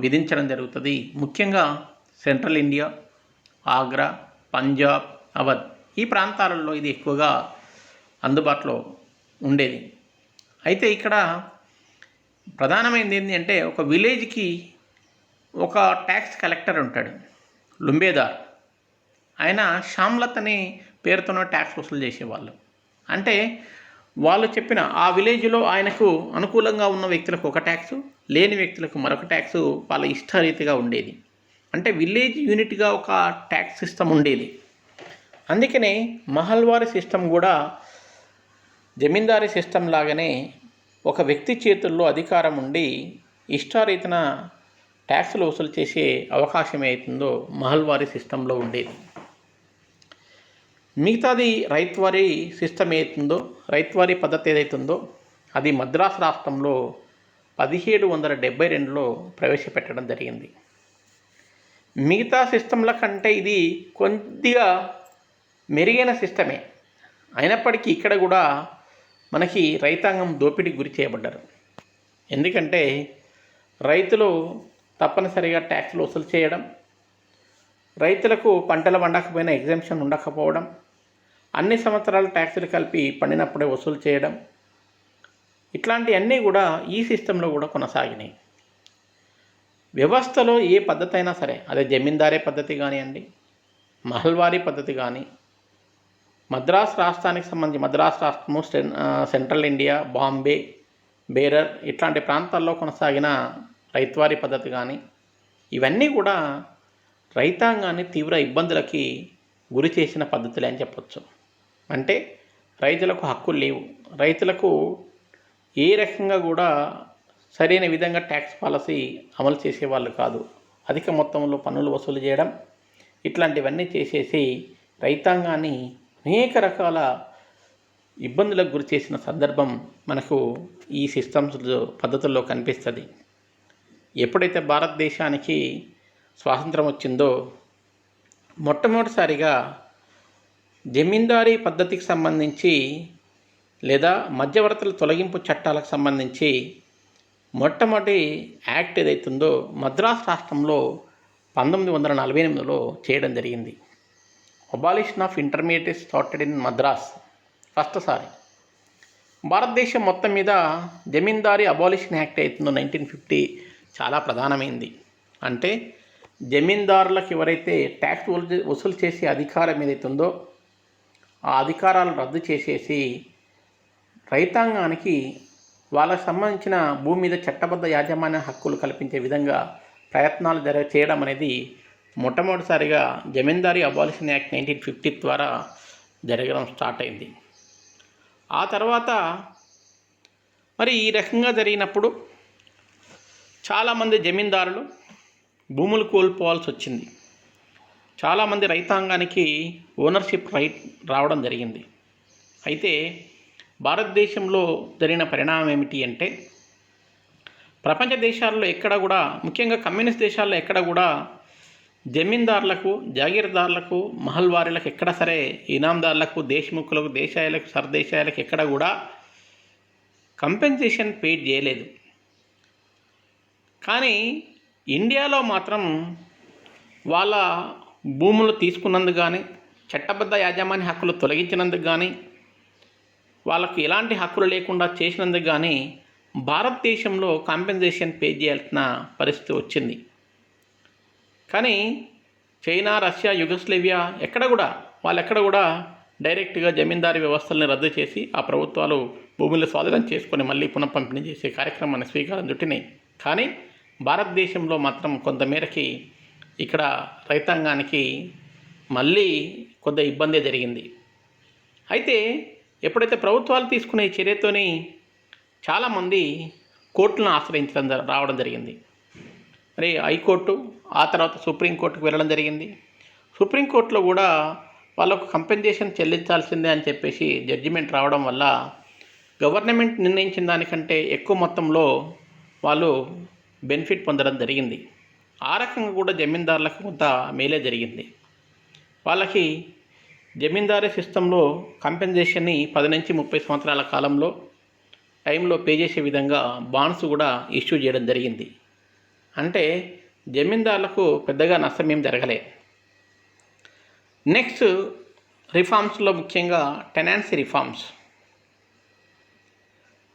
S1: విధించడం జరుగుతుంది. ముఖ్యంగా సెంట్రల్ ఇండియా, ఆగ్రా, పంజాబ్, అవధ్ ఈ ప్రాంతాలలో ఇది ఎక్కువగా అందుబాటులో ఉండేది. అయితే ఇక్కడ ప్రధానమైనది ఏంటి అంటే ఒక విలేజ్కి ఒక ట్యాక్స్ కలెక్టర్ ఉంటాడు, లుంబేదార్. ఆయన శ్యామ్లత్ అనే పేరుతోనే ట్యాక్స్ వసూలు చేసేవాళ్ళు. అంటే వాళ్ళు చెప్పిన ఆ విలేజ్లో ఆయనకు అనుకూలంగా ఉన్న వ్యక్తులకు ఒక ట్యాక్సు, లేని వ్యక్తులకు మరొక ట్యాక్సు వాళ్ళ ఇష్టరీతిగా ఉండేది. అంటే విలేజ్ యూనిట్గా ఒక ట్యాక్స్ సిస్టమ్ ఉండేది. అందుకనే మహల్వారీ సిస్టమ్ కూడా జమీందారీ సిస్టమ్ లాగానే ఒక వ్యక్తి చేతుల్లో అధికారం ఉండి ఇష్టారీతిన ట్యాక్సులు వసూలు చేసే అవకాశం అవుతుందో మహల్వారీ సిస్టంలో ఉండేది. మిగతాది రైత్వారీ సిస్టమ్ ఏతుందో, రైత్వారీ పద్ధతి ఏదైతుందో అది మద్రాసు రాష్ట్రంలో 1772లో ప్రవేశపెట్టడం జరిగింది. మిగతా సిస్టంల కంటే ఇది కొద్దిగా మెరుగైన సిస్టమే అయినప్పటికీ ఇక్కడ కూడా మనకి రైతాంగం దోపిడీకి గురి చేయబడ్డారు. ఎందుకంటే రైతులు తప్పనిసరిగా ట్యాక్స్లు వసూలు చేయడం, రైతులకు పంటలు పండకపోయినా ఎగ్జామ్షన్ ఉండకపోవడం, అన్ని సంవత్సరాలు ట్యాక్సులు కలిపి పండినప్పుడే వసూలు చేయడం, ఇట్లాంటివన్నీ కూడా ఈ సిస్టంలో కూడా కొనసాగినాయి. వ్యవస్థలో ఏ పద్ధతి అయినా సరే, అదే జమీందారీ పద్ధతి కానివ్వండి, మహల్వారీ పద్ధతి కానీ, మద్రాసు రాష్ట్రానికి సంబంధించి మద్రాసు రాష్ట్రము, సెంట్రల్ ఇండియా, బాంబే, బేరర్ ఇట్లాంటి ప్రాంతాల్లో కొనసాగిన రైత్వారీ పద్ధతి కానీ, ఇవన్నీ కూడా రైతాంగాన్ని తీవ్ర ఇబ్బందులకి గురి చేసిన పద్ధతులే అని చెప్పొచ్చు. అంటే రైతులకు హక్కులు లేవు, రైతులకు ఏ రకంగా కూడా సరైన విధంగా ట్యాక్స్ పాలసీ అమలు చేసేవాళ్ళు కాదు. అధిక మొత్తంలో పన్నులు వసూలు చేయడం ఇట్లాంటివన్నీ చేసేసి రైతాంగాన్ని అనేక రకాల ఇబ్బందులకు గురి చేసిన సందర్భం మనకు ఈ సిస్టమ్స్ పద్ధతుల్లో కనిపిస్తుంది. ఎప్పుడైతే భారతదేశానికి స్వాతంత్రం వచ్చిందో మొట్టమొదటిసారిగా జమీందారీ పద్ధతికి సంబంధించి లేదా మధ్యవర్తుల తొలగింపు చట్టాలకు సంబంధించి మొట్టమొదటి యాక్ట్ ఏదైతుందో మద్రాసు రాష్ట్రంలో 1948లో చేయడం జరిగింది. Abolition of intermediate started in Madras. First సారి భారతదేశం మొత్తం మీద జమీందారీ అబాలిషన్ యాక్ట్ అవుతుందో 1950 చాలా ప్రధానమైంది. అంటే జమీందారులకు ఎవరైతే ట్యాక్స్ వసూలు చేసే అధికారం ఏదైతుందో ఆ అధికారాలు రద్దు చేసేసి రైతాంగానికి వాళ్ళకు సంబంధించిన భూమి మీద చట్టబద్ధ యాజమాన్య హక్కులు కల్పించే విధంగా ప్రయత్నాలు చేయడం అనేది మొట్టమొదటిసారిగా జమీందారీ అబాలిషన్ యాక్ట్ 1950 ద్వారా జరగడం స్టార్ట్ అయింది. ఆ తర్వాత మరి ఈ రకంగా జరిగినప్పుడు చాలామంది జమీందారులు భూములు కోల్పోవాల్సి వచ్చింది. చాలామంది రైతాంగానికి ఓనర్షిప్ రైట్ రావడం జరిగింది. అయితే భారతదేశంలో జరిగిన పరిణామం ఏమిటి అంటే ప్రపంచ దేశాల్లో ఎక్కడ కూడా, ముఖ్యంగా కమ్యూనిస్ట్ దేశాల్లో ఎక్కడ కూడా జమీందారులకు, జాగీర్దారులకు, మహల్వారీలకు ఎక్కడ సరే ఇనాందారులకు, దేశముఖులకు, దేశాయాలకు, సర్దేశాయాలకు ఎక్కడ కూడా కంపెన్సేషన్ పెయిడ్ చేయలేదు. కానీ ఇండియాలో మాత్రం వాళ్ళ భూములు తీసుకున్నందుకు కానీ, చట్టబద్ధ యాజమాన్య హక్కులు తొలగించినందుకు కానీ, వాళ్ళకు ఎలాంటి హక్కులు లేకుండా చేసినందుకు కానీ భారతదేశంలో కాంపెన్సేషన్ పే చేయాల్సిన పరిస్థితి వచ్చింది. కానీ చైనా, రష్యా, యుగోస్లేవియా ఎక్కడ కూడా డైరెక్ట్గా జమీందారీ వ్యవస్థల్ని రద్దు చేసి ఆ ప్రభుత్వాలు భూములు స్వాధీనం చేసుకొని మళ్ళీ పునఃపంపిణీ చేసే కార్యక్రమాన్ని స్వీకారం చుట్టినాయి. కానీ భారతదేశంలో మాత్రం కొంతమేరకి ఇక్కడ రైతాంగానికి మళ్ళీ కొంత ఇబ్బంది జరిగింది. అయితే ఎప్పుడైతే ప్రభుత్వాలు తీసుకునే చర్యతోని చాలామంది కోర్టులను ఆశ్రయించడం రావడం జరిగింది. మరి హైకోర్టు, ఆ తర్వాత సుప్రీంకోర్టుకు వెళ్ళడం జరిగింది. సుప్రీంకోర్టులో కూడా వాళ్ళకు కంపెన్సేషన్ చెల్లించాల్సిందే అని చెప్పేసి జడ్జిమెంట్ రావడం వల్ల గవర్నమెంట్ నిర్ణయించిన దానికంటే ఎక్కువ మొత్తంలో వాళ్ళు బెనిఫిట్ పొందడం జరిగింది. ఆ రకంగా కూడా జమీందారులకు కొంత మేలే జరిగింది. వాళ్ళకి జమీందారీ సిస్టంలో కంపెన్సేషన్ని 10 నుంచి 30 సంవత్సరాల కాలంలో టైంలో పే చేసే విధంగా బాండ్స్ కూడా ఇష్యూ చేయడం జరిగింది. అంటే జమీందారులకు పెద్దగా నష్టం ఏం జరగలే. నెక్స్ట్ రిఫార్మ్స్లో ముఖ్యంగా టెనాన్సీ రిఫార్మ్స్.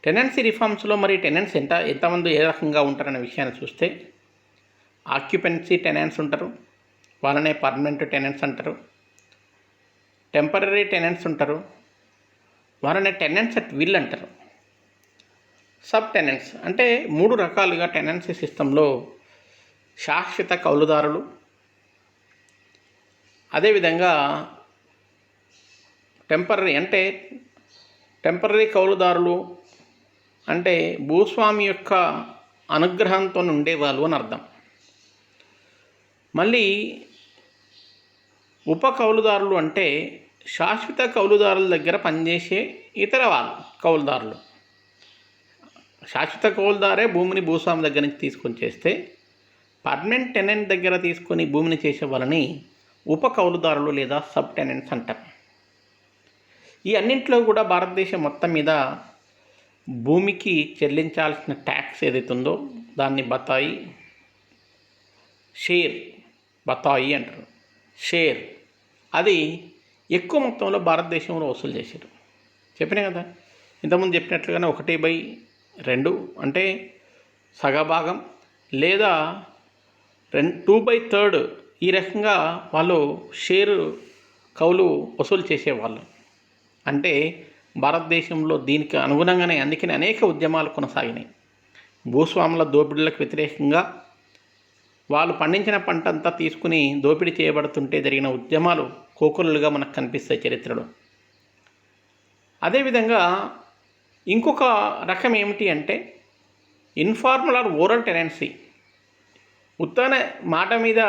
S1: టెనెన్సీ రిఫార్మ్స్లో మరి టెనెంట్స్ ఎంతమంది ఏ రకంగా ఉంటారనే విషయాన్ని చూస్తే ఆక్యుపెన్సీ టెనెంట్స్ ఉంటారు, వాళ్ళనే పర్మనెంట్ టెనెంట్స్ అంటారు. టెంపరరీ టెనెంట్స్ ఉంటారు, వాళ్ళనే టెనెంట్స్ అట్ విల్ అంటారు. సబ్ టెనెంట్స్ అంటే 3 రకాలుగా టెనెన్సీ సిస్టంలో శాశ్వత కౌలుదారులు, అదేవిధంగా టెంపరరీ కౌలుదారులు అంటే భూస్వామి యొక్క అనుగ్రహంతో ఉండేవాళ్ళు అని అర్థం. మళ్ళీ ఉప కౌలుదారులు అంటే శాశ్వత కౌలుదారుల దగ్గర పనిచేసే ఇతర వాళ్ళు కౌలుదారులు. శాశ్వత కౌలుదారే భూమిని భూస్వామి దగ్గర నుంచి తీసుకొని చేస్తే పర్మనెంట్ టెనెంట్ దగ్గర తీసుకొని భూమిని చేసే వాళ్ళని ఉప కౌలుదారులు లేదా సబ్ టెనెంట్స్ అంటారు. ఈ అన్నింటిలో కూడా భారతదేశం మొత్తం మీద భూమికి చెల్లించాల్సిన ట్యాక్స్ ఏదైతే ఉందో దాన్ని బతాయి అంటారు. షేర్ అది ఎక్కువ మొత్తంలో భారతదేశంలో వసూలు చేశారు. చెప్పినా కదా ఇంతకుముందు చెప్పినట్లుగానే 1/2 అంటే సగభాగం లేదా 2/3 ఈ రకంగా వాళ్ళు షేరు కౌలు వసూలు చేసేవాళ్ళు. అంటే భారతదేశంలో దీనికి అనుగుణంగానే అందుకని అనేక ఉద్యమాలు కొనసాగినాయి. భూస్వాముల దోపిడీలకు వ్యతిరేకంగా వాళ్ళు పండించిన పంట అంతా తీసుకుని దోపిడీ చేయబడుతుంటే జరిగిన ఉద్యమాలు కోకొల్లుగా మనకు కనిపిస్తాయి చరిత్రలో. అదేవిధంగా ఇంకొక రకం ఏమిటి అంటే ఇన్ఫార్మల్ ఆర్ ఓరల్ టెనెన్సీ. ఉత్తన మాట మీద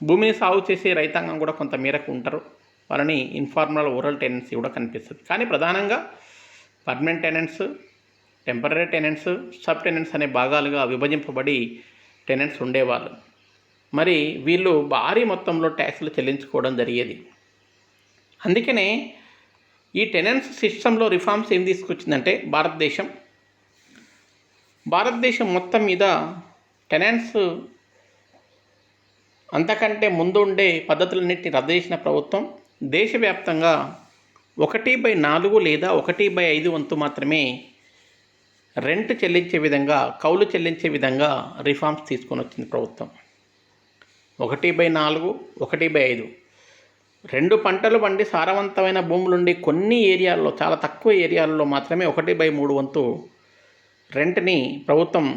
S1: భూమిని సాగు చేసే రైతాంగం కూడా కొంత మేరకు ఉంటారు. వాళ్ళని ఇన్ఫార్మల్ ఓరల్ టెనెన్సీ కూడా కనిపిస్తుంది. కానీ ప్రధానంగా permanent tenants, temporary tenants, sub tenants అనే భాగాలుగా విభజింపబడి టెనెంట్స్ ఉండేవాళ్ళు. మరి వీళ్ళు భారీ మొత్తంలో ట్యాక్స్లు చెల్లించుకోవడం జరిగేది. అందుకనే ఈ టెనెన్స్ సిస్టంలో రిఫార్మ్స్ ఏం తీసుకొచ్చిందంటే భారతదేశం మొత్తం మీద టెనెంట్స్ అంతకంటే ముందు ఉండే పద్ధతులన్నింటినీ రద్దు చేసిన ప్రభుత్వం దేశవ్యాప్తంగా 1/4 లేదా 1/5 వంతు మాత్రమే రెంట్ చెల్లించే విధంగా, కౌలు చెల్లించే విధంగా రిఫార్మ్స్ తీసుకొని వచ్చింది ప్రభుత్వం. 1/4, 1/5 2 పంటలు పండి సారవంతమైన భూములుండి కొన్ని ఏరియాల్లో, చాలా తక్కువ ఏరియాల్లో మాత్రమే 1/3 వంతు రెంట్ని ప్రభుత్వం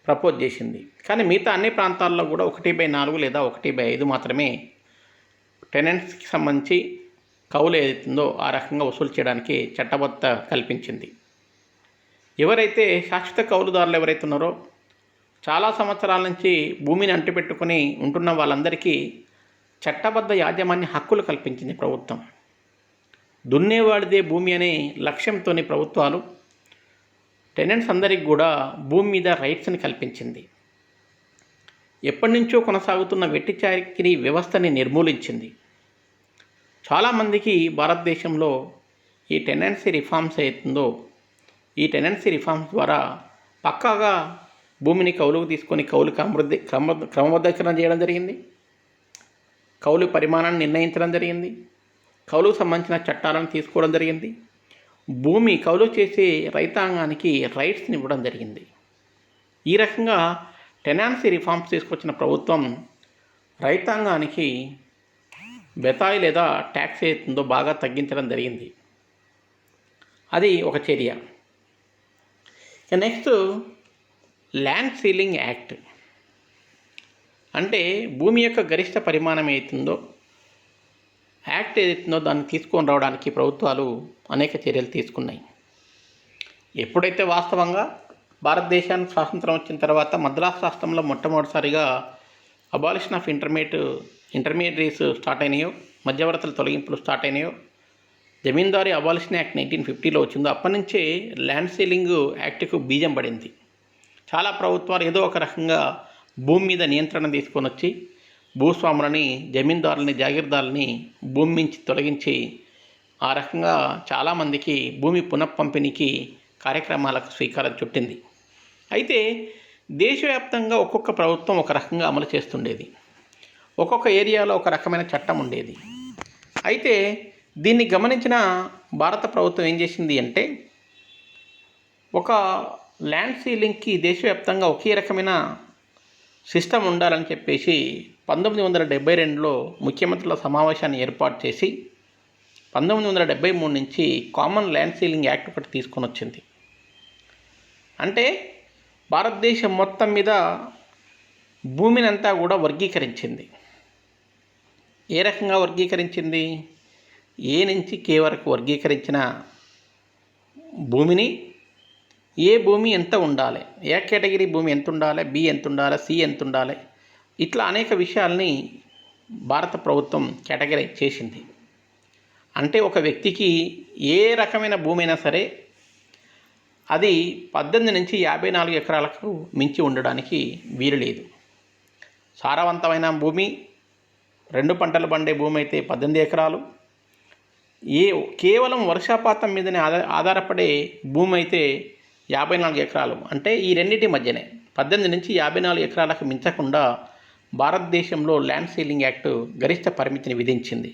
S1: ప్రపోజ్ చేసింది. కానీ మిగతా అన్ని ప్రాంతాల్లో కూడా 1/4 లేదా 1/5 మాత్రమే టెనెంట్స్కి సంబంధించి కౌలు ఏదైతుందో ఆ రకంగా వసూలు చేయడానికి చట్టబద్ధత కల్పించింది. ఎవరైతే శాశ్వత కౌలుదారులు ఎవరైతే ఉన్నారో చాలా సంవత్సరాల నుంచి భూమిని అంటిపెట్టుకుని ఉంటున్న వాళ్ళందరికీ చట్టబద్ధ యాజమాన్య హక్కులు కల్పించింది ప్రభుత్వం. దున్నేవాడిదే భూమి అనే లక్ష్యంతో ప్రభుత్వాలు టెనెంట్స్ అందరికి కూడా భూమి మీద రైట్స్ని కల్పించింది. ఎప్పటి నుంచో కొనసాగుతున్న వెట్టి చాకిరీ వ్యవస్థని నిర్మూలించింది. చాలామందికి భారతదేశంలో ఈ టెనెన్సీ రిఫార్మ్స్ అవుతుందో ఈ టెనెన్సీ రిఫార్మ్స్ ద్వారా పక్కాగా భూమిని కౌలుకు తీసుకొని కౌలుకి క్రమబద్ధీకరణ చేయడం జరిగింది. కౌలు పరిమాణాన్ని నిర్ణయించడం జరిగింది. కౌలుకు సంబంధించిన చట్టాలను తీసుకోవడం జరిగింది. భూమి కౌలు చేసే రైతాంగానికి రైట్స్ని ఇవ్వడం జరిగింది. ఈ రకంగా టెనెన్సీ రిఫార్మ్స్ తీసుకొచ్చిన ప్రభుత్వం రైతాంగానికి బెతాయి లేదా ట్యాక్స్ అవుతుందో బాగా తగ్గించడం జరిగింది. అది ఒక చర్య. నెక్స్ట్ ల్యాండ్ సీలింగ్ యాక్ట్ అంటే భూమి యొక్క గరిష్ట పరిమాణం ఏతుందో యాక్ట్ ఏదైతుందో దాన్ని తీసుకొని రావడానికి ప్రభుత్వాలు అనేక చర్యలు తీసుకున్నాయి. ఎప్పుడైతే వాస్తవంగా భారతదేశానికి స్వాతంత్రం వచ్చిన తర్వాత మద్రాసు రాష్ట్రంలో మొట్టమొదటిసారిగా అబాలిషన్ ఆఫ్ ఇంటర్మీడియరీస్ స్టార్ట్ అయినాయో, మధ్యవర్తుల తొలగింపులు స్టార్ట్ అయినాయో, జమీందారీ అబాలిషన్ యాక్ట్ 1950లో వచ్చిందో అప్పటి నుంచే ల్యాండ్ సీలింగ్ యాక్ట్కు బీజం పడింది. చాలా ప్రభుత్వాలు ఏదో ఒక రకంగా భూమి మీద నియంత్రణ తీసుకొని వచ్చి భూస్వాములని, జమీందారులని, జాగీర్దారులని భూమి నుంచి తొలగించి ఆ రకంగా చాలామందికి భూమి పునఃపంపిణీకి కార్యక్రమాలకు శ్రీకారం చుట్టింది. అయితే దేశవ్యాప్తంగా ఒక్కొక్క ప్రభుత్వం ఒక రకంగా అమలు చేస్తుండేది. ఒక్కొక్క ఏరియాలో ఒక రకమైన చట్టం ఉండేది. అయితే దీన్ని గమనించిన భారత ప్రభుత్వం ఏం చేసింది అంటే ఒక ల్యాండ్ సీలింగ్కి దేశవ్యాప్తంగా ఒకే రకమైన సిస్టమ్ ఉండాలని చెప్పేసి 1972లో ముఖ్యమంత్రుల సమావేశాన్ని ఏర్పాటు చేసి 1973 నుంచి కామన్ ల్యాండ్ సీలింగ్ యాక్ట్ ఒకటి తీసుకొని వచ్చింది. అంటే భారతదేశం మొత్తం మీద భూమిని అంతా కూడా వర్గీకరించింది. ఏ రకంగా వర్గీకరించింది? ఏ నుంచి కే వరకు వర్గీకరించిన భూమిని ఏ భూమి ఎంత ఉండాలి, ఏ కేటగిరీ భూమి ఎంత ఉండాలి, బి ఎంత ఉండాలి, సి ఎంత ఉండాలి, ఇట్లా అనేక విషయాల్ని భారత ప్రభుత్వం కేటగరైజ్ చేసింది. అంటే ఒక వ్యక్తికి ఏ రకమైన భూమి అయినా సరే అది 18 నుంచి 54 ఎకరాలకు మించి ఉండడానికి వీలు లేదు. సారవంతమైన భూమి, 2 పంటలు పండే భూమి అయితే 18 ఎకరాలు, కేవలం వర్షపాతం మీదనే ఆధారపడే భూమి అయితే 54 ఎకరాలు. అంటే ఈ రెండింటి మధ్యనే 18 నుంచి 54 ఎకరాలకు మించకుండా భారతదేశంలో ల్యాండ్ సీలింగ్ యాక్ట్ గరిష్ట పరిమితిని విధించింది.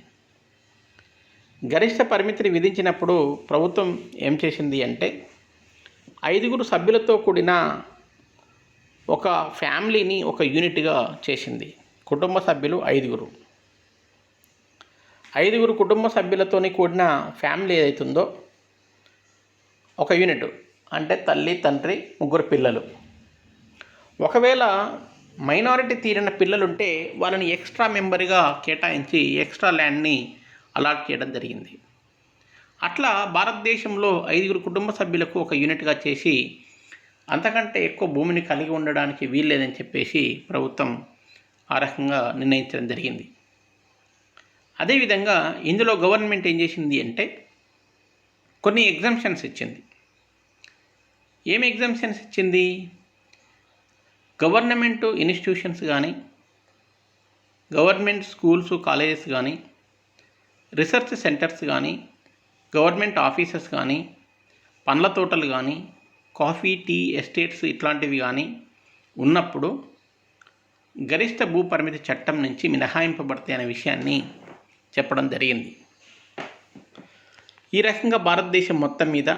S1: గరిష్ట పరిమితిని విధించినప్పుడు ప్రభుత్వం ఏం చేసింది అంటే 5 సభ్యులతో కూడిన ఒక ఫ్యామిలీని ఒక యూనిట్గా చేసింది. కుటుంబ సభ్యులు 5 కుటుంబ సభ్యులతోని కూడిన ఫ్యామిలీ ఏదైతుందో ఒక యూనిట్, అంటే తల్లి, తండ్రి, 3 పిల్లలు. ఒకవేళ మైనారిటీ తీరిన పిల్లలుంటే వాళ్ళని ఎక్స్ట్రా మెంబర్గా కేటాయించి ఎక్స్ట్రా ల్యాండ్ని అలాట్ చేయడం జరిగింది. అట్లా భారతదేశంలో 5 కుటుంబ సభ్యులకు ఒక యూనిట్గా చేసి అంతకంటే ఎక్కువ భూమిని కలిగి ఉండడానికి వీల్లేదని చెప్పేసి ప్రభుత్వం ఆ రకంగా నిర్ణయించడం జరిగింది. అదేవిధంగా ఇందులో గవర్నమెంట్ ఏం చేసింది అంటే కొన్ని ఎగ్జంప్షన్స్ ఇచ్చింది. ఏం ఎగ్జంప్షన్స్ ఇచ్చింది? గవర్నమెంట్ ఇన్స్టిట్యూషన్స్ కానీ, గవర్నమెంట్ స్కూల్స్, కాలేజెస్ కానీ, రీసెర్చ్ సెంటర్స్ కానీ, గవర్నమెంట్ ఆఫీసెస్ కానీ, పండ్ల తోటలు కానీ, కాఫీ, టీ ఎస్టేట్స్ ఇట్లాంటివి కానీ ఉన్నప్పుడు గరిష్ట భూ పరిమితి చట్టం నుంచి మినహాయింపబడతాయి అనే విషయాన్ని చెప్పడం జరిగింది. ఈ రకంగా భారతదేశం మొత్తం మీద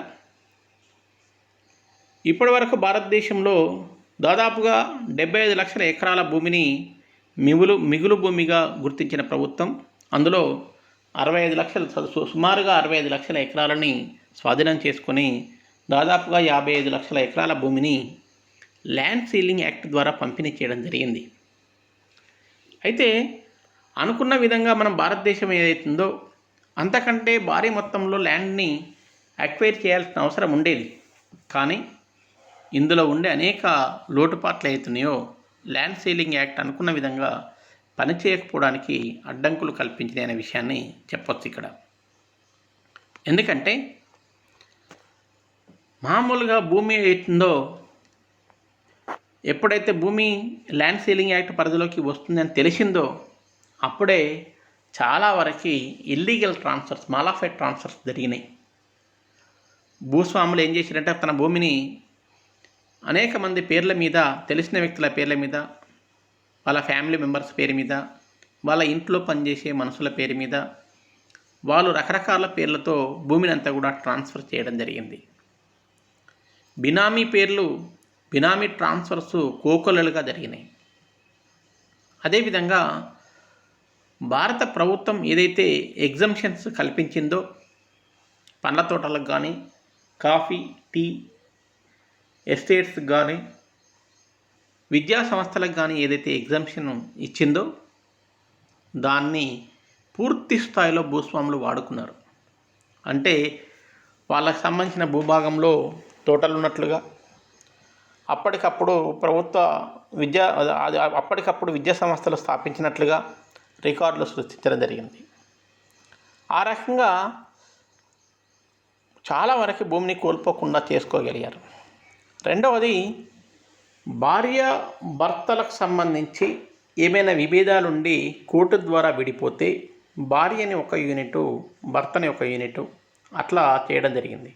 S1: ఇప్పటివరకు భారతదేశంలో దాదాపుగా 75 లక్షల ఎకరాల భూమిని మిగులు భూమిగా గుర్తించిన ప్రభుత్వం అందులో 65 లక్షల సుమారుగా 65 లక్షల ఎకరాలని స్వాధీనం చేసుకొని దాదాపుగా 55 లక్షల ఎకరాల భూమిని ల్యాండ్ సీలింగ్ యాక్ట్ ద్వారా పంపిణీ చేయడం జరిగింది. అయితే అనుకున్న విధంగా మనం భారతదేశం ఏదైతుందో అంతకంటే భారీ మొత్తంలో ల్యాండ్ని అక్వైర్ చేయాల్సిన అవసరం ఉండేది. కానీ ఇందులో ఉండే అనేక లోటుపాట్లు అవుతున్నాయో ల్యాండ్ సీలింగ్ యాక్ట్ అనుకున్న విధంగా పనిచేయకపోవడానికి అడ్డంకులు కల్పించింది అనే విషయాన్ని చెప్పొచ్చు ఇక్కడ. ఎందుకంటే మామూలుగా భూమి అవుతుందో ఎప్పుడైతే భూమి ల్యాండ్ సీలింగ్ యాక్ట్ పరిధిలోకి వస్తుందని తెలిసిందో అప్పుడే చాలా వరకు ఇల్లీగల్ ట్రాన్స్ఫర్స్, మాలాఫైడ్ ట్రాన్స్ఫర్స్ జరిగినాయి. భూస్వాములు ఏం చేశారంటే తన భూమిని అనేక మంది పేర్ల మీద, తెలిసిన వ్యక్తుల పేర్ల మీద, వాళ్ళ ఫ్యామిలీ మెంబర్స్ పేరు మీద, వాళ్ళ ఇంట్లో పనిచేసే మనుషుల పేరు మీద, వాళ్ళు రకరకాల పేర్లతో భూమిని అంతా కూడా ట్రాన్స్ఫర్ చేయడం జరిగింది. బినామీ ట్రాన్స్ఫర్స్ కోకొల్లలుగా జరిగినాయి. అదేవిధంగా భారత ప్రభుత్వం ఏదైతే ఎగ్జంప్షన్స్ కల్పించిందో పండ్ల తోటలకు కానీ, కాఫీ, టీ ఎస్టేట్స్ కానీ, విద్యా సంస్థలకు కానీ ఏదైతే ఎగ్జంప్షన్ ఇచ్చిందో దాన్ని పూర్తి స్థాయిలో భూస్వాములు వాడుకున్నారు. అంటే వాళ్ళకు సంబంధించిన భూభాగంలో తోటలు ఉన్నట్లుగా అప్పటికప్పుడు విద్యా సంస్థలు స్థాపించినట్లుగా రికార్డులు సృష్టించడం జరిగింది. ఆ రకంగా చాలా వరకు భూమిని కోల్పోకుండా చేసుకోగలిగారు. రెండవది, భార్య భర్తలకు సంబంధించి ఏమైనా విభేదాలుండి కోర్టు ద్వారా విడిపోతే భార్యని ఒక యూనిటు, భర్తని ఒక యూనిటు అట్లా చేయడం జరిగింది.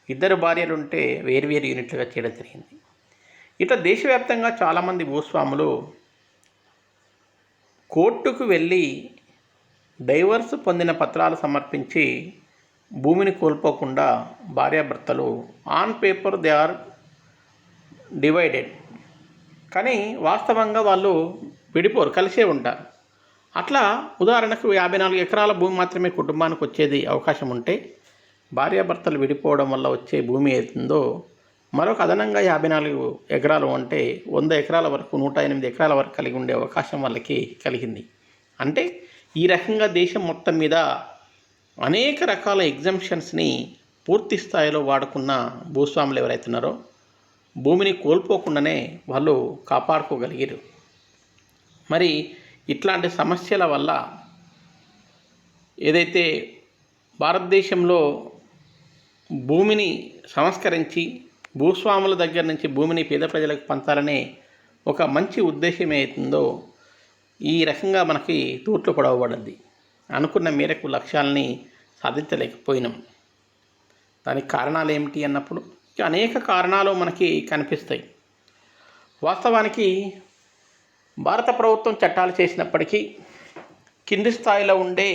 S1: 2 భార్యలు ఉంటే వేర్వేరు యూనిట్లుగా చేయడం జరిగింది. ఇట్లా దేశవ్యాప్తంగా చాలామంది భూస్వాములు కోర్టుకు వెళ్ళి డైవర్స్ పొందిన పత్రాలు సమర్పించి భూమిని కోల్పోకుండా భార్యాభర్తలు on paper they are divided, కానీ వాస్తవంగా వాళ్ళు విడిపోరు, కలిసే ఉంటారు. అట్లా ఉదాహరణకు 54 ఎకరాల భూమి మాత్రమే కుటుంబానికి వచ్చేది అవకాశం ఉంటే, భార్యాభర్తలు విడిపోవడం వల్ల వచ్చే భూమి అవుతుందో మరొక అదనంగా 54 ఎకరాలు అంటే 100 ఎకరాల వరకు 108 ఎకరాల వరకు కలిగి ఉండే అవకాశం వాళ్ళకి కలిగింది. అంటే ఈ రకంగా దేశం మొత్తం మీద అనేక రకాల ఎగ్జంప్షన్స్ని పూర్తి స్థాయిలో వాడుకున్న భూస్వాములు ఎవరైతున్నారో భూమిని కోల్పోకుండానే వాళ్ళు కాపాడుకోగలిగారు. మరి ఇట్లాంటి సమస్యల వల్ల ఏదైతే భారతదేశంలో భూమిని సంస్కరించి భూస్వాముల దగ్గర నుంచి భూమిని పేద ప్రజలకు పంచాలనే ఒక మంచి ఉద్దేశం అవుతుందో ఈ రకంగా మనకి తూట్లు పొడవబడింది. అనుకున్న మేరకు లక్ష్యాలని సాధించలేకపోయినాం. దానికి కారణాలు ఏమిటి అన్నప్పుడు అనేక కారణాలు మనకి కనిపిస్తాయి. వాస్తవానికి భారత ప్రభుత్వం చట్టాలు చేసినప్పటికీ కింది స్థాయిలో ఉండే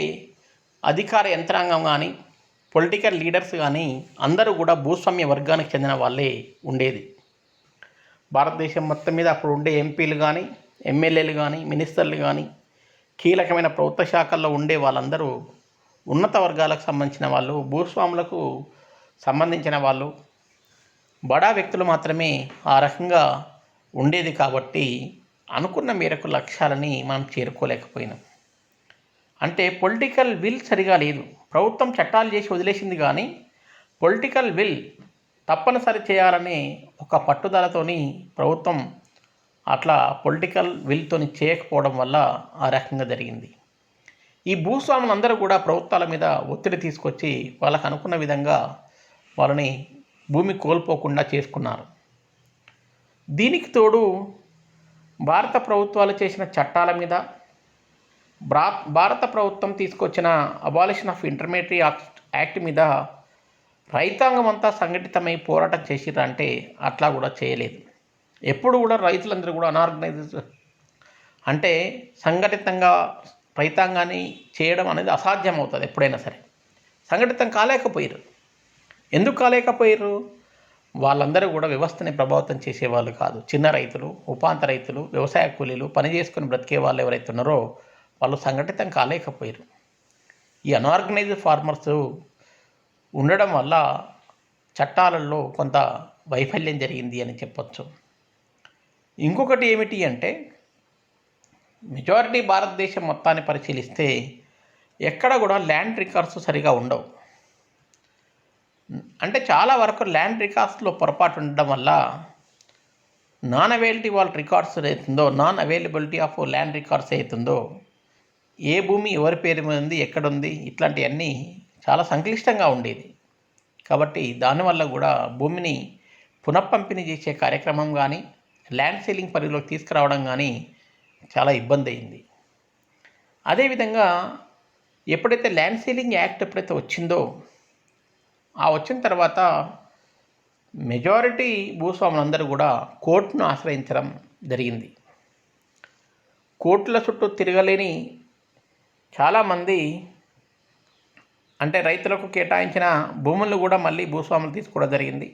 S1: అధికార యంత్రాంగం కానీ పొలిటికల్ లీడర్స్ కానీ అందరూ కూడా భూస్వామ్య వర్గానికి చెందిన వాళ్ళే ఉండేది. భారతదేశం మొత్తం మీద అప్పుడు ఉండే ఎంపీలు కానీ ఎమ్మెల్యేలు కానీ మినిస్టర్లు కానీ కీలకమైన ప్రభుత్వ శాఖల్లో ఉండే వాళ్ళందరూ ఉన్నత వర్గాలకు సంబంధించిన వాళ్ళు, భూస్వాములకు సంబంధించిన వాళ్ళు, బడా వ్యక్తులు మాత్రమే ఆ రకంగా ఉండేది. కాబట్టి అనుకున్న మేరకు లక్ష్యాలని మనం చేరుకోలేకపోయినాం. అంటే పొలిటికల్ విల్ సరిగా లేదు. ప్రభుత్వం చట్టాలు చేసి వదిలేసింది, కానీ పొలిటికల్ విల్ తప్పనిసరి చేయాలనే ఒక పట్టుదలతోని ప్రభుత్వం అట్లా పొలిటికల్ విల్తోని చేయకపోవడం వల్ల ఆ రకంగా జరిగింది. ఈ భూస్వాములందరూ కూడా ప్రభుత్వాల మీద ఒత్తిడి తీసుకొచ్చి వాళ్ళకు అనుకున్న విధంగా వాళ్ళని భూమి కోల్పోకుండా చేసుకున్నారు. దీనికి తోడు భారత ప్రభుత్వాలు చేసిన చట్టాల మీద, భారత ప్రభుత్వం తీసుకొచ్చిన అబాలిషన్ ఆఫ్ ఇంటర్మీడియట్ యాక్ట్ మీద రైతాంగం అంతా సంఘటితమై పోరాటం చేసిరంటే అట్లా కూడా చేయలేదు. ఎప్పుడు కూడా రైతులందరూ కూడా అనార్గనైజ్డ్ అంటే సంఘటితంగా రైతాంగాన్ని చేయడం అనేది అసాధ్యం అవుతుంది. ఎప్పుడైనా సరే సంఘటితం కాలేకపోయారు. ఎందుకు కాలేకపోయారు? వాళ్ళందరూ కూడా వ్యవస్థని ప్రభావితం చేసేవాళ్ళు కాదు. చిన్న రైతులు, ఉపాంత రైతులు, వ్యవసాయ కూలీలు, పని చేసుకుని బ్రతికే వాళ్ళు ఎవరైతే ఉన్నారో వాళ్ళు సంఘటితం కాలేకపోయారు. ఈ అన్ఆర్గనైజ్డ్ ఫార్మర్స్ ఉండడం వల్ల చట్టాలలో కొంత వైఫల్యం జరిగింది అని చెప్పొచ్చు. ఇంకొకటి ఏమిటి అంటే మెజారిటీ భారతదేశం మొత్తాన్ని పరిశీలిస్తే ఎక్కడ కూడా ల్యాండ్ రికార్డ్స్ సరిగా ఉండవు. అంటే చాలా వరకు ల్యాండ్ రికార్డ్స్లో పొరపాటు ఉండడం వల్ల non availability of land records అవుతుందో, ఏ భూమి ఎవరి పేరు మీద ఉంది, ఎక్కడుంది, ఇట్లాంటివన్నీ చాలా సంక్లిష్టంగా ఉండేది. కాబట్టి దానివల్ల కూడా భూమిని పునఃపంపిణీ చేసే కార్యక్రమం కానీ ల్యాండ్ సీలింగ్ పరిధిలోకి తీసుకురావడం కానీ చాలా ఇబ్బంది అయింది. అదేవిధంగా ఎప్పుడైతే ల్యాండ్ సీలింగ్ యాక్ట్ ఎప్పుడైతే వచ్చిందో వచ్చిన తర్వాత మెజారిటీ భూస్వాములందరూ కూడా కోర్టును ఆశ్రయించడం జరిగింది. కోర్టుల చుట్టూ తిరగలేని చాలామంది అంటే రైతులకు కేటాయించిన భూములను కూడా మళ్ళీ భూస్వాములు తీసుకోవడం జరిగింది.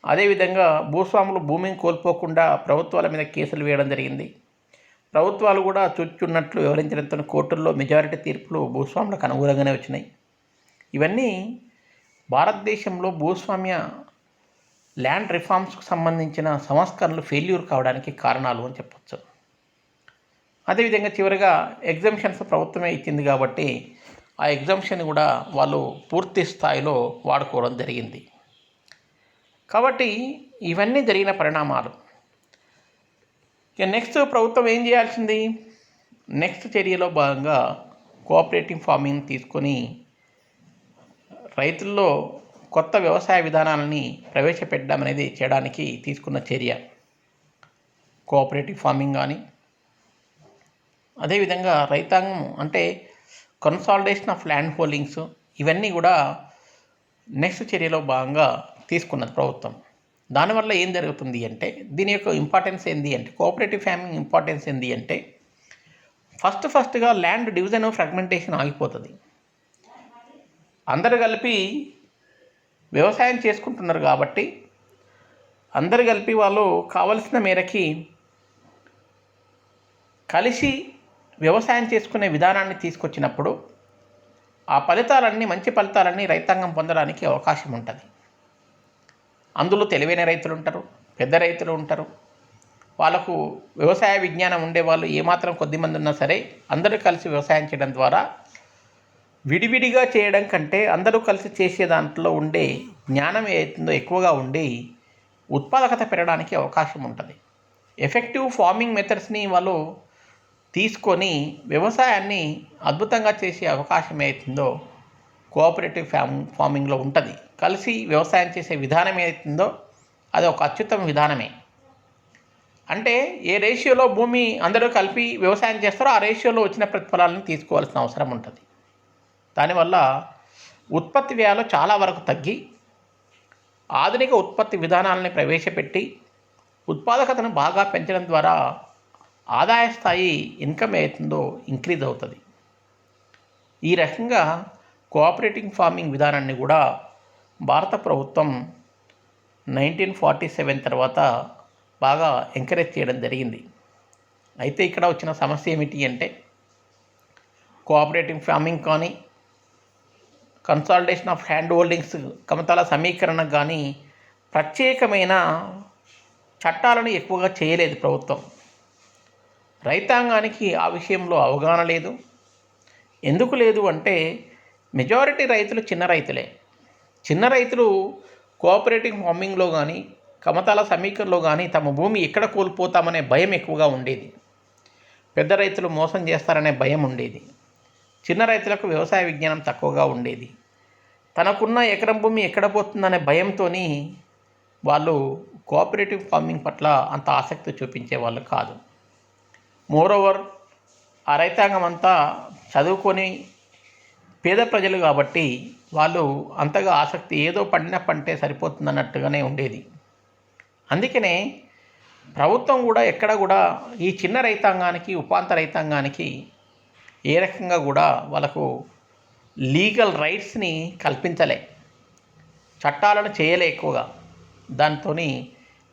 S1: అదేవిధంగా భూస్వాములు భూమిని కోల్పోకుండా ప్రభుత్వాల మీద కేసులు వేయడం జరిగింది. ప్రభుత్వాలు కూడా చూచున్నట్లు వివరించడంతో కోర్టుల్లో మెజారిటీ తీర్పులు భూస్వాములకు అనుకూలంగానే వచ్చినాయి. ఇవన్నీ భారతదేశంలో భూస్వామ్య ల్యాండ్ రిఫార్మ్స్కు సంబంధించిన సంస్కరణలు ఫెయిల్యూర్ కావడానికి కారణాలు అని చెప్పచ్చు. అదేవిధంగా చివరిగా ఎగ్జంప్షన్స్ ప్రభుత్వమే ఇచ్చింది కాబట్టి ఆ ఎగ్జంప్షన్ కూడా వాళ్ళు పూర్తి స్థాయిలో వాడుకోవడం జరిగింది. కాబట్టి ఇవన్నీ జరిగిన పరిణామాలు. ఇక నెక్స్ట్ ప్రభుత్వం ఏం చేయాల్సింది? నెక్స్ట్ చర్యలో భాగంగా కోఆపరేటివ్ ఫార్మింగ్ తీసుకొని రైతుల్లో కొత్త వ్యవసాయ విధానాలని ప్రవేశపెట్టడం అనేది చేయడానికి తీసుకున్న చర్య కోఆపరేటివ్ ఫార్మింగ్. కానీ అదేవిధంగా రైతాంగం అంటే కన్సాలిడేషన్ ఆఫ్ ల్యాండ్ హోల్డింగ్స్, ఇవన్నీ కూడా నెక్స్ట్ చర్యలో భాగంగా తీసుకున్నది ప్రభుత్వం. దానివల్ల ఏం జరుగుతుంది అంటే దీని యొక్క ఇంపార్టెన్స్ ఏంది అంటే కోఆపరేటివ్ ఫార్మింగ్ ఇంపార్టెన్స్ ఏంది అంటే ఫస్ట్గా ల్యాండ్ డివిజన్ ఫ్రాగ్మెంటేషన్ ఆగిపోతుంది. అందరు కలిపి వ్యవసాయం చేసుకుంటున్నారు కాబట్టి అందరు కలిపి వాళ్ళు కావలసిన మేరకి కలిసి వ్యవసాయం చేసుకునే విధానాన్ని తీసుకొచ్చినప్పుడు ఆ ఫలితాలన్నీ మంచి ఫలితాలన్నీ రైతాంగం పొందడానికి అవకాశం ఉంటుంది. అందులో తెలివైన రైతులు ఉంటారు, పెద్ద రైతులు ఉంటారు. వాళ్ళకు వ్యవసాయ విజ్ఞానం ఉండేవాళ్ళు ఏమాత్రం కొద్దిమంది ఉన్నా సరే అందరూ కలిసి వ్యవసాయం చేయడం ద్వారా విడివిడిగా చేయడం కంటే అందరూ కలిసి చేసే దాంట్లో ఉండే జ్ఞానం ఏదైతుందో ఎక్కువగా ఉండి ఉత్పాదకత పెరగడానికి అవకాశం ఉంటుంది. ఎఫెక్టివ్ ఫార్మింగ్ మెథడ్స్ని వాళ్ళు తీసుకొని వ్యవసాయాన్ని అద్భుతంగా చేసే అవకాశం ఏదైతుందో కోఆపరేటివ్ ఫార్మింగ్లో ఉంటుంది. కలిసి వ్యవసాయం చేసే విధానం ఏదైతుందో అది ఒక అత్యుత్తమ విధానమే. అంటే ఏ రేషియోలో భూమి అందరూ కలిపి వ్యవసాయం చేస్తారో ఆ రేషియోలో వచ్చిన ప్రతిఫలాలను తీసుకోవాల్సిన అవసరం ఉంటుంది. దానివల్ల ఉత్పత్తి వ్యయాలు చాలా వరకు తగ్గి ఆధునిక ఉత్పత్తి విధానాలని ప్రవేశపెట్టి ఉత్పాదకతను బాగా పెంచడం ద్వారా ఆదాయ స్థాయి ఇన్కమ్ అవుతుందో ఇంక్రీజ్ అవుతుంది. ఈ రకంగా కోఆపరేటివ్ ఫార్మింగ్ విధానాన్ని కూడా భారత ప్రభుత్వం 1947 తర్వాత బాగా ఎంకరేజ్ చేయడం జరిగింది. అయితే ఇక్కడ వచ్చిన సమస్య ఏమిటి అంటే కోఆపరేటివ్ ఫార్మింగ్ కానీ కన్సాలిడేషన్ ఆఫ్ హ్యాండ్ హోల్డింగ్స్ కమతాల సమీకరణ కానీ ప్రత్యేకమైన చట్టాలను ఎక్కువగా చేయలేదు ప్రభుత్వం. రైతాంగానికి ఆ విషయంలో అవగాహన లేదు. ఎందుకు లేదు అంటే మెజారిటీ రైతులు చిన్న రైతులే. చిన్న రైతులు కోఆపరేటివ్ ఫార్మింగ్లో కానీ కమతాల సమీకరణలో కానీ తమ భూమి ఎక్కడ కోల్పోతామనే భయం ఎక్కువగా ఉండేది. పెద్ద రైతులు మోసం చేస్తారనే భయం ఉండేది. చిన్న రైతులకు వ్యవసాయ విజ్ఞానం తక్కువగా ఉండేది. తనకున్న ఎకరం భూమి ఎక్కడ పోతుందనే భయంతో వాళ్ళు కోఆపరేటివ్ ఫార్మింగ్ పట్ల అంత ఆసక్తి చూపించే వాళ్ళు కాదు. మోరోవర్ ఆ రైతాంగం అంతా చదువుకొని పేద ప్రజలు కాబట్టి వాళ్ళు అంతగా ఆసక్తి ఏదో పండిన పంటే సరిపోతుందన్నట్టుగానే ఉండేది. అందుకనే ప్రభుత్వం కూడా ఎక్కడ కూడా ఈ చిన్న రైతాంగానికి ఉపాంత రైతాంగానికి ఏ రకంగా కూడా వాళ్ళకు లీగల్ రైట్స్ని కల్పించలే, చట్టాలను చేయలే ఎక్కువగా. దాంతో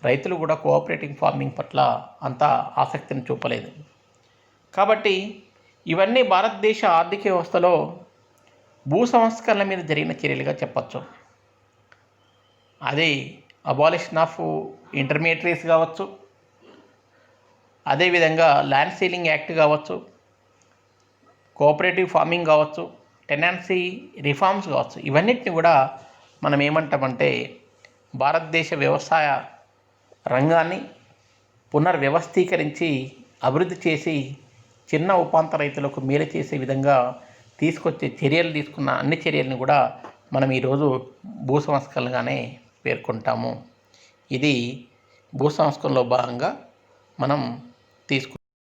S1: రైతులు కూడా కోఆపరేటివ్ ఫార్మింగ్ పట్ల అంత ఆసక్తిని చూపలేదు. కాబట్టి ఇవన్నీ భారతదేశ ఆర్థిక వ్యవస్థలో భూ సంస్కరణల మీద జరిగిన చర్యలుగా చెప్పచ్చు. అది అబాలిషన్ ఆఫ్ ఇంటర్మీడియరీస్ కావచ్చు, అదేవిధంగా ల్యాండ్ సీలింగ్ యాక్ట్ కావచ్చు, కోఆపరేటివ్ ఫార్మింగ్ కావచ్చు, టెనెన్సీ రిఫార్మ్స్ కావచ్చు. ఇవన్నిటిని కూడా మనం ఏమంటామంటే భారతదేశ వ్యవసాయ రంగాన్ని పునర్వ్యవస్థీకరించి అభివృద్ధి చేసి చిన్న ఉపాంత రైతులకు మేలు చేసే విధంగా తీసుకున్న అన్ని చర్యలను కూడా మనం ఈరోజు భూ సంస్కరణగానే పేర్కొంటాము. ఇది భూ సంస్కరణలో భాగంగా మనం